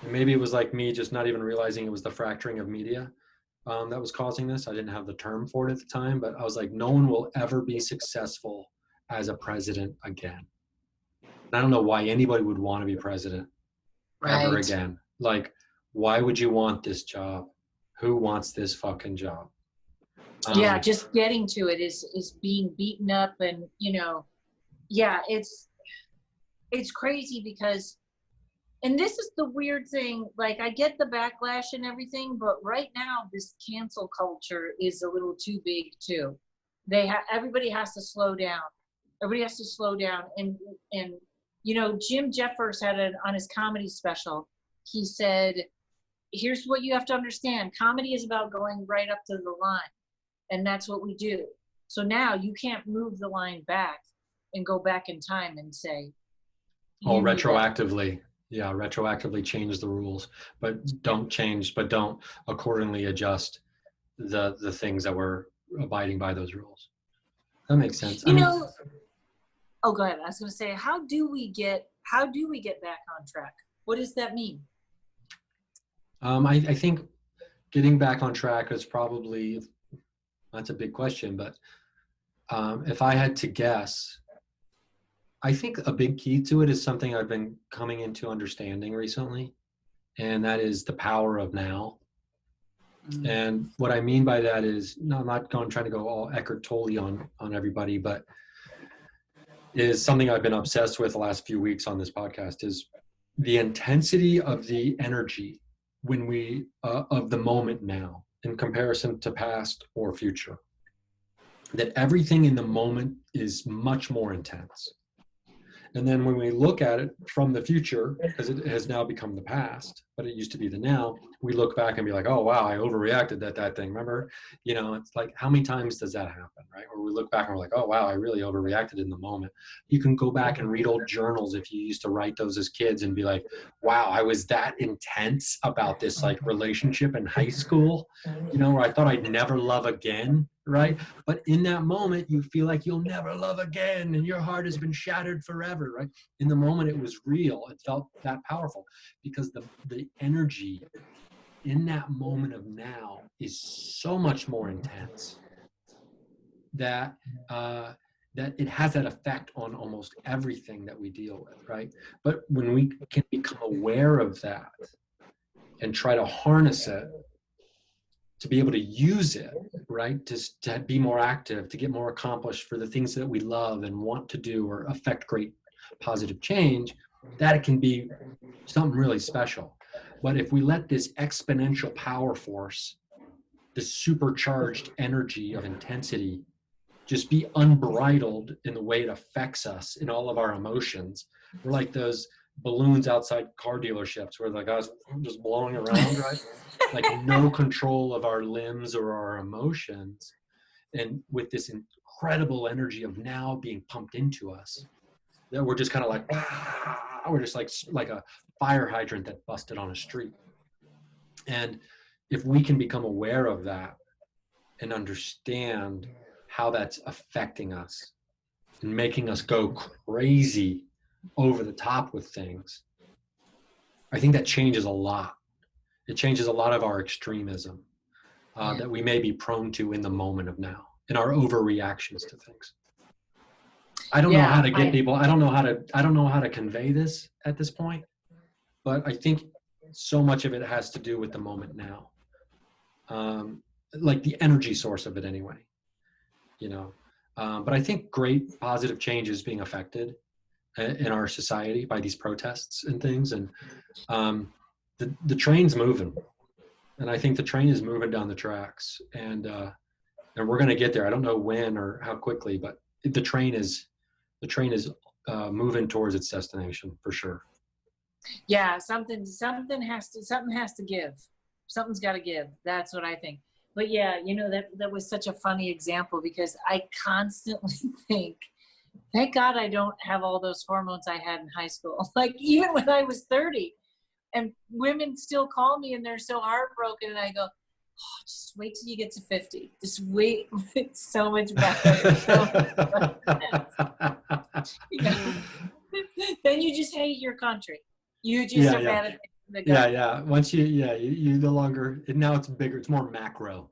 and maybe it was like me just not even realizing it was the fracturing of media that was causing this. I didn't have the term for it at the time, but I was like, no one will ever be successful as a president again. I don't know why anybody would want to be president ever again. Like, why would you want this job? Who wants this fucking job?
Just getting to it is being beaten up, and it's crazy because, and this is the weird thing, like I get the backlash and everything, but right now this cancel culture is a little too big too. Everybody has to slow down. Everybody has to slow down, and Jim Jeffers had it on his comedy special. He said, here's what you have to understand. Comedy is about going right up to the line. And that's what we do. So now you can't move the line back and go back in time and say.
Retroactively. Yeah, retroactively change the rules. But don't accordingly adjust the things that were abiding by those rules. That makes sense.
Oh, go ahead. I was going to say, how do we get back on track? What does that mean?
I think getting back on track is probably, that's a big question, but if I had to guess, I think a big key to it is something I've been coming into understanding recently, and that is the power of now. Mm-hmm. And what I mean by that is, no, I'm not trying to go all Eckhart Tolle on everybody, but is something I've been obsessed with the last few weeks on this podcast, is the intensity of the energy when we of the moment now in comparison to past or future. That everything in the moment is much more intense. And then when we look at it from the future, because it has now become the past, but it used to be the now, we look back and be like, oh, wow, I overreacted that thing. Remember, it's like, how many times does that happen, right? Or we look back and we're like, oh, wow, I really overreacted in the moment. You can go back and read old journals if you used to write those as kids and be like, wow, I was that intense about this like relationship in high school, where I thought I'd never love again, right? But in that moment, you feel like you'll never love again and your heart has been shattered forever, right? In the moment, it was real. It felt that powerful because the energy in that moment of now is so much more intense that that it has that effect on almost everything that we deal with, right? But when we can become aware of that and try to harness it to be able to use it, right? To be more active, to get more accomplished for the things that we love and want to do or affect great positive change, that it can be something really special. But if we let this exponential power force, this supercharged energy of intensity, just be unbridled in the way it affects us in all of our emotions, we're like those balloons outside car dealerships where the guys just blowing around, right? Like no control of our limbs or our emotions. And with this incredible energy of now being pumped into us, that we're just kind of like, we're just like a fire hydrant that busted on a street. And if we can become aware of that and understand how that's affecting us and making us go crazy over the top with things, I think that changes a lot. It changes a lot of our extremism that we may be prone to in the moment of now, in our overreactions to things. I don't know how to get people. I don't know how to convey this at this point, but I think so much of it has to do with the moment now, like the energy source of it anyway. But I think great positive change is being affected in our society by these protests and things, and the train's moving, and I think the train is moving down the tracks, and we're going to get there. I don't know when or how quickly, but the train is moving towards its destination for sure.
Yeah, something has to give. Something's got to give. That's what I think. But yeah, that was such a funny example because I constantly think, thank God I don't have all those hormones I had in high school. Like even when I was 30, and women still call me and they're so heartbroken, and I go, oh, just wait till you get to 50. Just wait. It's so much better. Then you just hate your country. You just are mad at the government.
Yeah. Once you no longer, now it's bigger, it's more macro.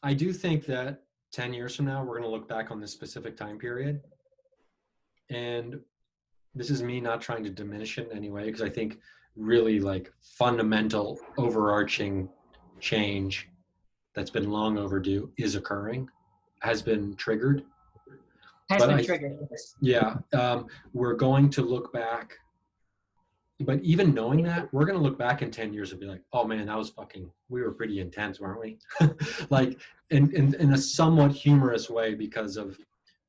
I do think that 10 years from now, we're going to look back on this specific time period. And this is me not trying to diminish it in any way, because I think really like fundamental overarching change that's been long overdue is occurring, has been triggered. Yeah. We're going to look back, but even knowing that, we're going to look back in 10 years and be like, oh man, we were pretty intense, weren't we? Like in a somewhat humorous way because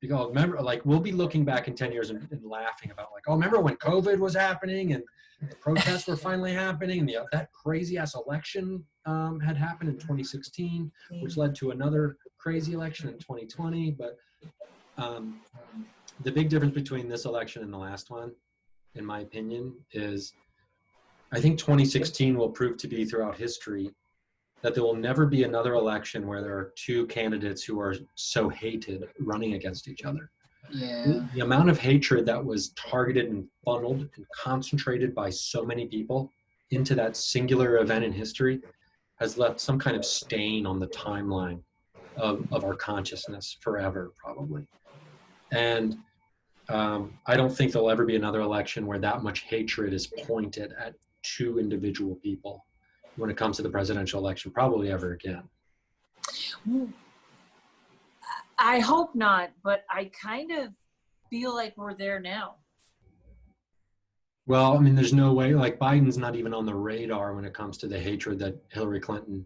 remember, like we'll be looking back in 10 years and laughing about like, oh, remember when COVID was happening and the protests were finally happening and that crazy ass election had happened in 2016, which led to another crazy election in 2020. But the big difference between this election and the last one, in my opinion, is I think 2016 will prove to be throughout history that there will never be another election where there are two candidates who are so hated running against each other.
Yeah.
The amount of hatred that was targeted and funneled and concentrated by so many people into that singular event in history has left some kind of stain on the timeline of our consciousness forever, probably. And I don't think there'll ever be another election where that much hatred is pointed at two individual people when it comes to the presidential election, probably ever again.
I hope not, but I kind of feel like we're there now.
Well, I mean, there's no way, like Biden's not even on the radar when it comes to the hatred that Hillary Clinton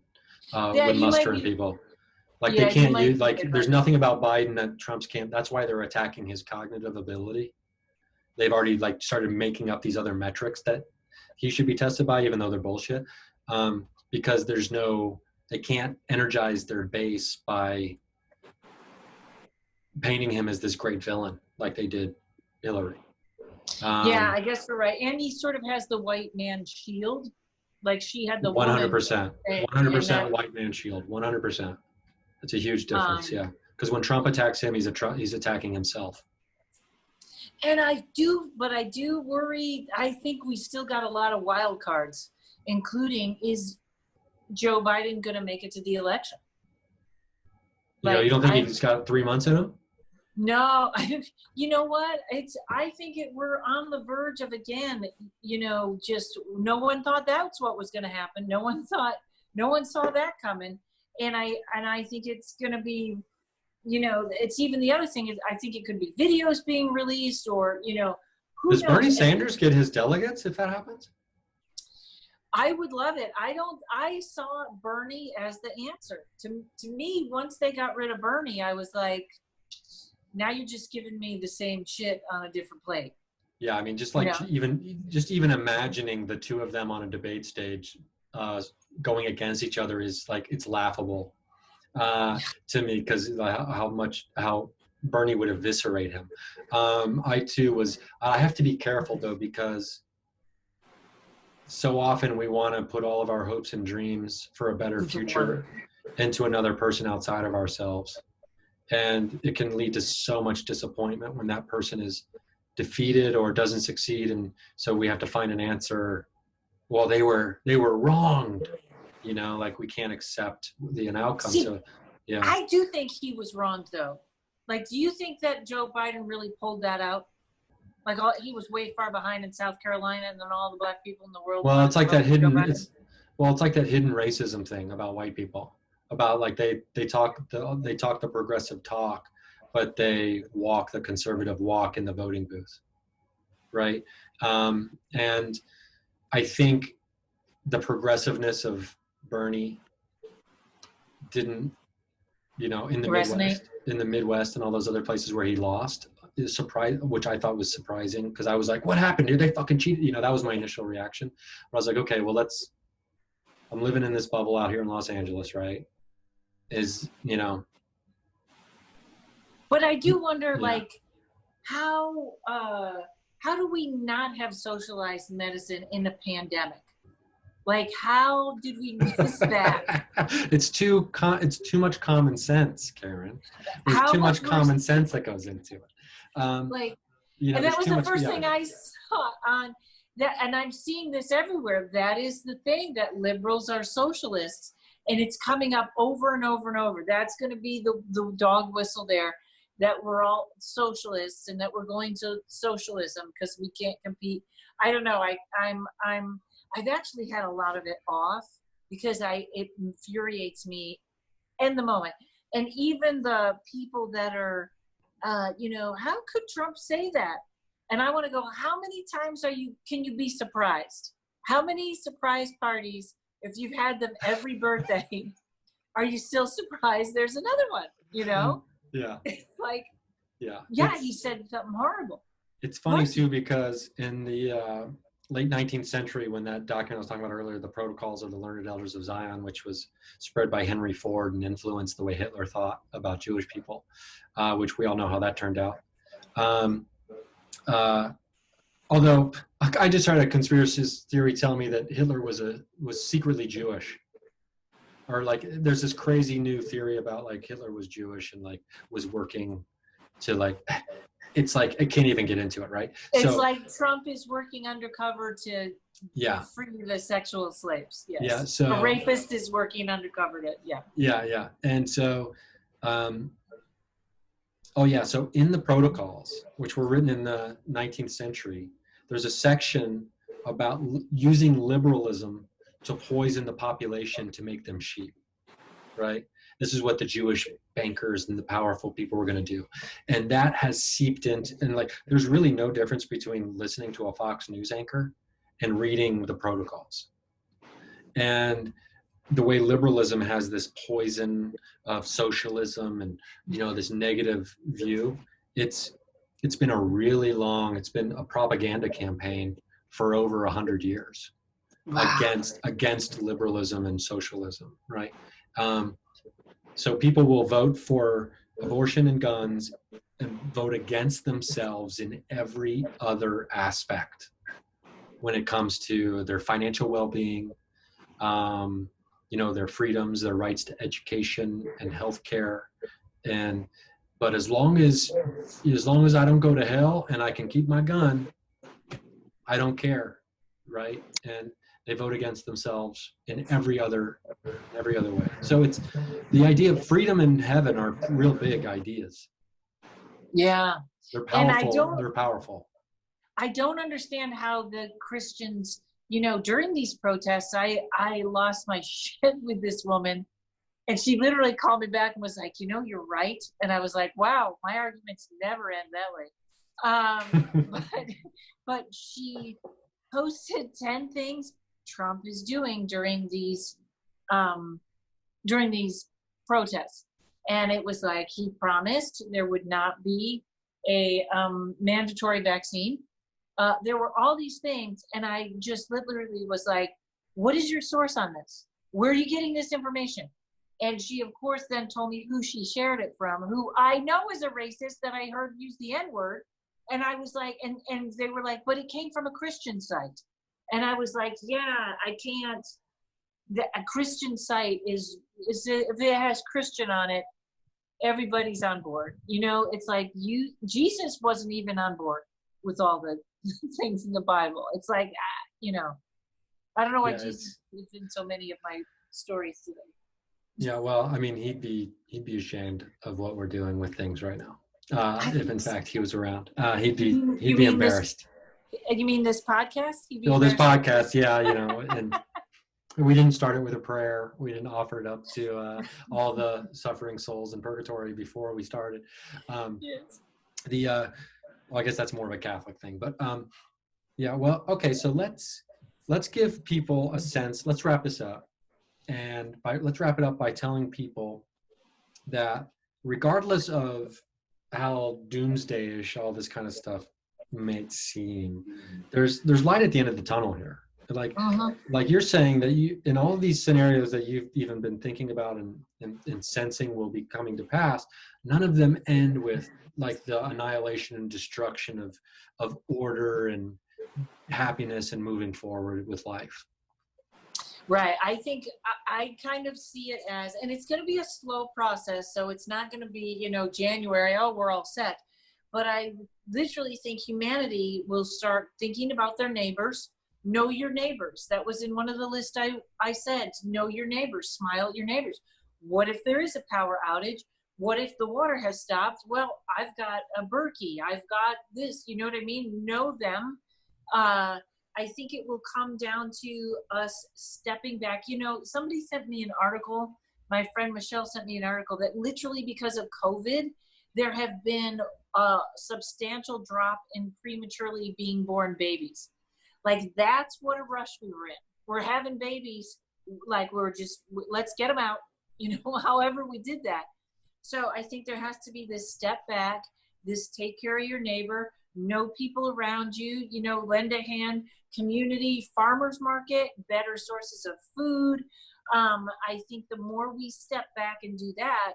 would muster in people. Like they can't use, like there's nothing about Biden that Trump's can't, that's why they're attacking his cognitive ability. They've already like started making up these other metrics that he should be tested by, even though they're bullshit. Because they can't energize their base by painting him as this great villain like they did Hillary.
Yeah, I guess you're right. And he sort of has the white man shield. Like she had the
100%. 100% white man shield. 100%. That's a huge difference, yeah. Because when Trump attacks him, he's attacking himself.
And I do worry. I think we still got a lot of wild cards, including, is Joe Biden going to make it to the election?
You don't think he's got 3 months in him?
No, you know what? I think we're on the verge of, again, just no one thought that's what was going to happen. No one thought No one saw that coming. And I think it's going to be, you know, it's even the other thing is I think it could be videos being released or, you know, who
Does
knows?
Bernie Sanders get his delegates if that happens?
I would love it. I saw Bernie as the answer. To me, once they got rid of Bernie, I was like, now you're just giving me the same shit on a different plate.
Yeah, I mean, just like even imagining the two of them on a debate stage going against each other is like, it's laughable to me, because how Bernie would eviscerate him. I have to be careful though, because so often we want to put all of our hopes and dreams for a better future into another person outside of ourselves. And it can lead to so much disappointment when that person is defeated or doesn't succeed. And so we have to find an answer. Well, they were wronged, you know, like we can't accept an outcome.
See,
so yeah.
I do think he was wronged though. Like, do you think that Joe Biden really pulled that out? Like, he was way far behind in South Carolina, and then all the black people in the world.
Well, it's like that hidden. It's like that hidden racism thing about white people. About like they talk the progressive talk, but they walk the conservative walk in the voting booth, right? And I think the progressive-ness of Bernie didn't, you know, in the Midwest and all those other places where he lost, is surprise, which I thought was surprising, because I was like, what happened? Did they fucking cheat? You know, that was my initial reaction. But I was like, okay, well, I'm living in this bubble out here in Los Angeles, right? You know.
But I do wonder, like, how do we not have socialized medicine in a pandemic? Like, how did we miss that?
It's too much common sense, Karen. There's too much common sense that goes into it.
Like,
you know,
and that was the first thing I saw on that, and I'm seeing this everywhere. That is the thing, that liberals are socialists, and it's coming up over and over and over. That's going to be the dog whistle there, that we're all socialists and that we're going to socialism because we can't compete. I don't know. I've actually had a lot of it off because it infuriates me in the moment. And even the people that are, you know, how could Trump say that? And I want to go, how many times can you be surprised? How many surprise parties, if you've had them every birthday, are you still surprised there's another one, you know?
Yeah.
It's like,
yeah,
he said something horrible.
It's funny too, because in the late 19th century, when that document I was talking about earlier, The Protocols of the Learned Elders of Zion, which was spread by Henry Ford and influenced the way Hitler thought about Jewish people, which we all know how that turned out. Although I just heard a conspiracy theory tell me that Hitler was secretly Jewish. Or like, there's this crazy new theory about like Hitler was Jewish and like was working to like, it's like, I can't even get into it, right?
It's like Trump is working undercover to free the sexual slaves. Yes.
Yeah. So
a rapist is working undercover to,
Yeah. And so, so in the Protocols, which were written in the 19th century, there's a section about using liberalism to poison the population to make them sheep, right? This is what the Jewish bankers and the powerful people were going to do. And that has seeped into, and like, there's really no difference between listening to a Fox News anchor and reading the Protocols. And the way liberalism has this poison of socialism and, you know, this negative view, it's been a propaganda campaign for over 100 years. Wow. against liberalism and socialism, right? So people will vote for abortion and guns and vote against themselves in every other aspect when it comes to their financial well-being, you know, their freedoms, their rights to education and healthcare. But as long as I don't go to hell and I can keep my gun, I don't care, right? And they vote against themselves in every other way. So it's the idea of freedom and heaven are real big ideas.
Yeah.
They're powerful. They're powerful.
I don't understand how the Christians during these protests, I lost my shit with this woman. And she literally called me back and was like, you're right. And I was like, wow, my arguments never end that way. But she posted 10 things Trump is doing during these protests. And it was like, he promised there would not be a mandatory vaccine. There were all these things. And I just literally was like, what is your source on this? Where are you getting this information? And she, of course, then told me who she shared it from, who I know is a racist that I heard use the N-word. And I was like, and they were like, but it came from a Christian site. And I was like, yeah, I can't. A Christian site is if it has Christian on it, everybody's on board. It's like Jesus wasn't even on board with all the things in the Bible. It's like, I don't know why Jesus is in so many of my stories today.
Yeah, well, I mean, he'd be ashamed of what we're doing with things right now. If in fact he was around, he'd be embarrassed.
You mean this podcast?
Well, this podcast, yeah, and we didn't start it with a prayer. We didn't offer it up to all the suffering souls in purgatory before we started.
Yes.
Well, I guess that's more of a Catholic thing, but yeah. Well, okay, so let's give people a sense. Let's wrap this up. And let's wrap it up by telling people that regardless of how doomsday-ish all this kind of stuff may seem, there's light at the end of the tunnel here. Like you're saying that you, in all of these scenarios that you've even been thinking about and sensing will be coming to pass, none of them end with like the annihilation and destruction of order and happiness and moving forward with life.
Right. I think I kind of see it as, and it's going to be a slow process. So it's not going to be, January, oh, we're all set. But I literally think humanity will start thinking about their neighbors. Know your neighbors. That was in one of the lists I said, know your neighbors, smile at your neighbors. What if there is a power outage? What if the water has stopped? Well, I've got a Berkey. I've got this, you know what I mean? Know them. I think it will come down to us stepping back. Somebody sent me an article. My friend Michelle sent me an article that literally because of COVID, there have been a substantial drop in prematurely being born babies. Like that's what a rush we were in. We're having babies. Like let's get them out, however we did that. So I think there has to be this step back, this take care of your neighbor, know people around you, lend a hand, community, farmers market, better sources of food. I think the more we step back and do that,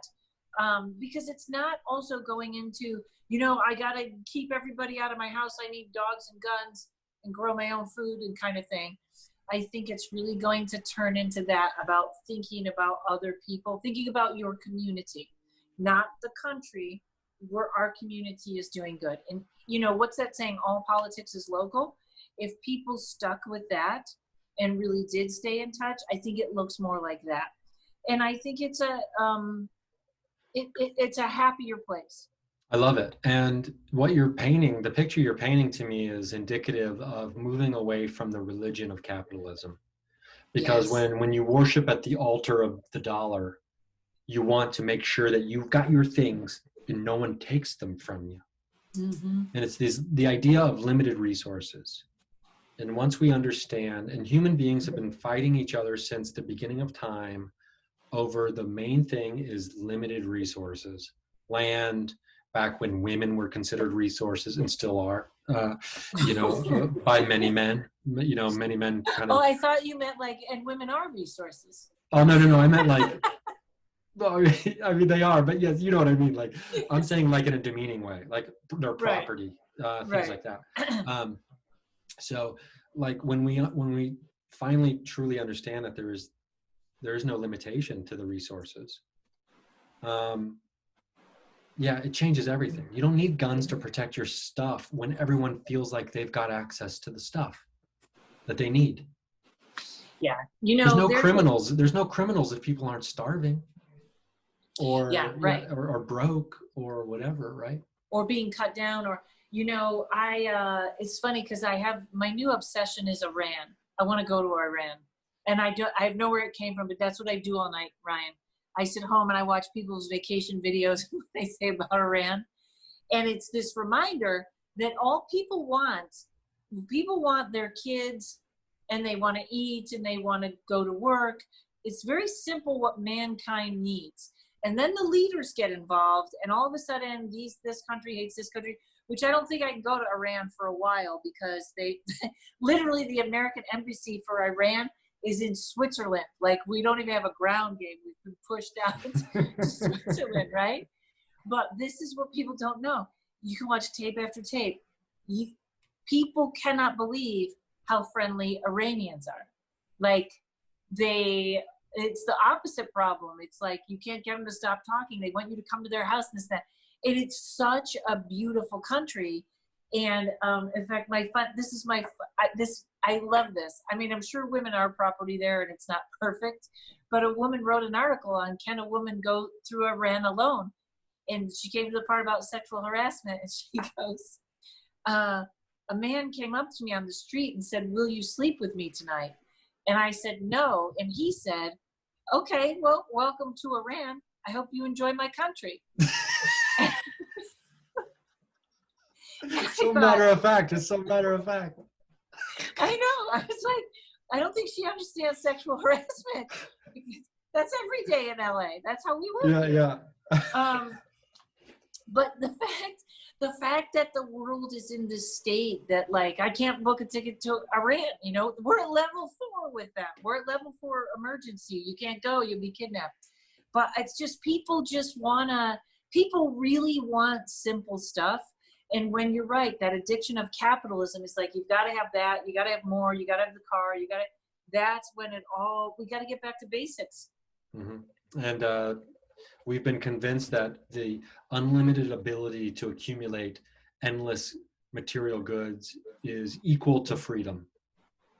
because it's not also going into, I got to keep everybody out of my house. I need dogs and guns and grow my own food and kind of thing. I think it's really going to turn into that, about thinking about other people, thinking about your community, not the country, where our community is doing good. And what's that saying? All politics is local. If people stuck with that and really did stay in touch, I think it looks more like that. And I think it's it's a happier place.
I love it. And what you're painting, the picture you're painting to me is indicative of moving away from the religion of capitalism. Because
Yes.
when you worship at the altar of the dollar, you want to make sure that you've got your things and no one takes them from you.
Mm-hmm.
And it's the idea of limited resources. And once we understand, and human beings have been fighting each other since the beginning of time over the main thing is limited resources. Land, back when women were considered resources and still are, by many men, many men kind of.
Oh, I thought you meant and women are resources.
Oh, no, I meant well, I mean, they are, but yes, you know what I mean. Like, I'm saying in a demeaning way, like their property, things like that. So when we finally truly understand that there is no limitation to the resources, it changes everything. You don't need guns to protect your stuff when everyone feels like they've got access to the stuff that they need.
Yeah.
There's no criminals. There's no criminals if people aren't starving. Or or broke or whatever, right?
Or being cut down, or it's funny because I have my new obsession is Iran. I want to go to Iran. And I have know where it came from, but that's what I do all night, Ryan. I sit home and I watch people's vacation videos, what they say about Iran. And it's this reminder that all people want their kids, and they want to eat, and they want to go to work. It's very simple what mankind needs. And then the leaders get involved, and all of a sudden this country hates this country, which I don't think I can go to Iran for a while, because they literally, the American embassy for Iran is in Switzerland. Like, we don't even have a ground game. We've been pushed out to Switzerland, right? But this is what people don't know. You can watch tape after tape. People cannot believe how friendly Iranians are. Like, it's the opposite problem. It's like, you can't get them to stop talking. They want you to come to their house and this, that. And it's such a beautiful country. And in fact, I love this. I mean, I'm sure women are property there and it's not perfect, but a woman wrote an article on, can a woman go through Iran alone? And she came to the part about sexual harassment, and she goes, a man came up to me on the street and said, will you sleep with me tonight? And I said, no. And he said, okay, well, welcome to Iran. I hope you enjoy my country.
It's so matter of fact. It's so matter of fact.
I know. I was like, I don't think she understands sexual harassment. That's every day in LA. That's how we live.
Yeah, yeah.
But the fact that the world is in this state that, like, I can't book a ticket to Iran, we're at level 4 with them. We're at level 4 emergency. You can't go, you'll be kidnapped. But it's just, people really want simple stuff. And when you're right, that addiction of capitalism is like, you've got to have that, you got to have more, you got to have the car, that's when we got to get back to basics.
Mm-hmm. And we've been convinced that the unlimited ability to accumulate endless material goods is equal to freedom.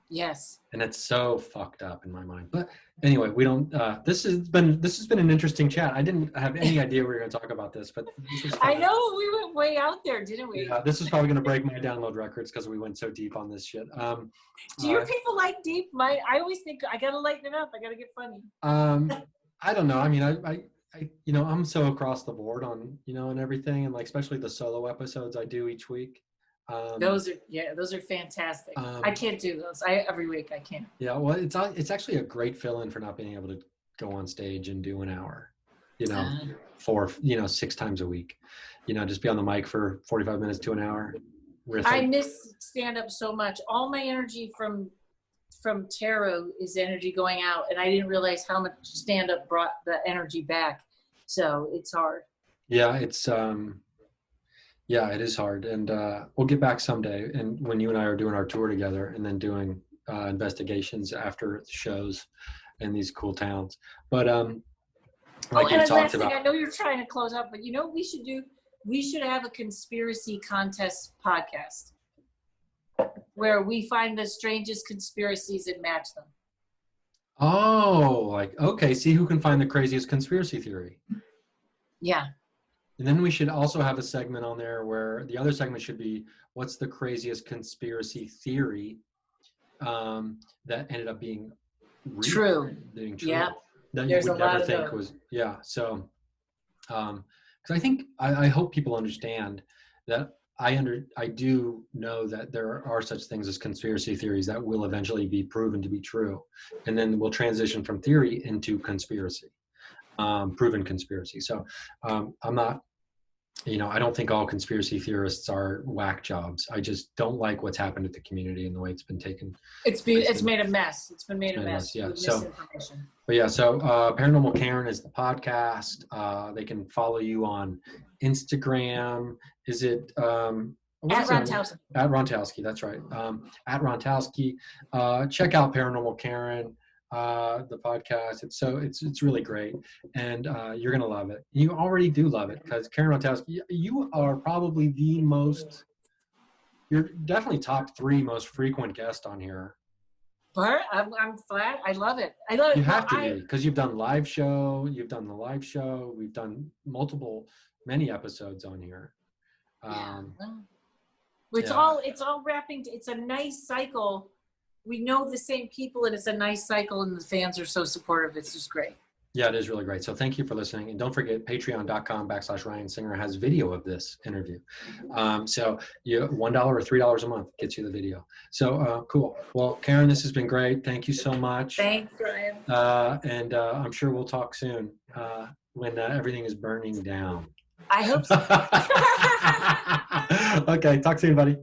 Yes.
And that's so fucked up in my mind. But anyway, we don't, this has been an interesting chat. I didn't have any idea we were going to talk about this, but this was fun.
I know, we went way out there, didn't we?
Yeah, this is probably going to break my download records because we went so deep on this shit.
Do your people like deep? I always think I got to lighten it up. I got to get funny.
I don't know. I mean, I'm so across the board on, and everything, and like, especially the solo episodes I do each week.
Those are fantastic. I can't do those. Every week I can't.
Yeah, well, it's actually a great fill-in for not being able to go on stage and do an hour, for 6 times a week, just be on the mic for 45 minutes to an hour.
I miss stand-up so much. All my energy from tarot is energy going out, and I didn't realize how much stand-up brought the energy back. So it's hard. Yeah,
it's yeah, it is hard, and we'll get back someday. And when you and I are doing our tour together, and then doing investigations after the shows in these cool towns. But like you talked about,
I know you're trying to close up, but what we should do? We should have a conspiracy contest podcast where we find the strangest conspiracies and match them.
Oh, like, okay, see who can find the craziest conspiracy theory.
Yeah.
And then we should also have a segment on there where the other segment should be, what's the craziest conspiracy theory that ended up being real,
true.
Yeah. That you would never think was, yeah. So, because I hope people understand that I do know that there are such things as conspiracy theories that will eventually be proven to be true. And then we'll transition from theory into conspiracy. Proven conspiracy. So I'm not, I don't think all conspiracy theorists are whack jobs. I just don't like what's happened to the community and the way it's been taken.
It's made a mess. It's been made a mess.
Yeah.
With
So,
misinformation.
But yeah, so Paranormal Karen is the podcast. They can follow you on Instagram. Is it
at Rontowski?
At Rontowski, that's right. At Rontowski. Check out Paranormal Karen. The podcast. It's really great, and you're gonna love it. You already do love it, because Karen Rontowski, you are probably you're definitely top 3 most frequent guest on here.
But I'm flat. I love it. I love it.
You have to be, because you've done the live show. We've done many episodes on here.
It's all wrapping. It's a nice cycle we know the same people, and it's a nice cycle, and the fans are so supportive. It's just great.
Yeah, it is really great. So thank you for listening. And don't forget, patreon.com/Ryan Singer has video of this interview. So you $1 or $3 a month gets you the video. So cool. Well, Karen, this has been great. Thank you so much.
Thanks, Ryan.
And I'm sure we'll talk soon when everything is burning down.
I hope so.
Okay, talk soon, buddy.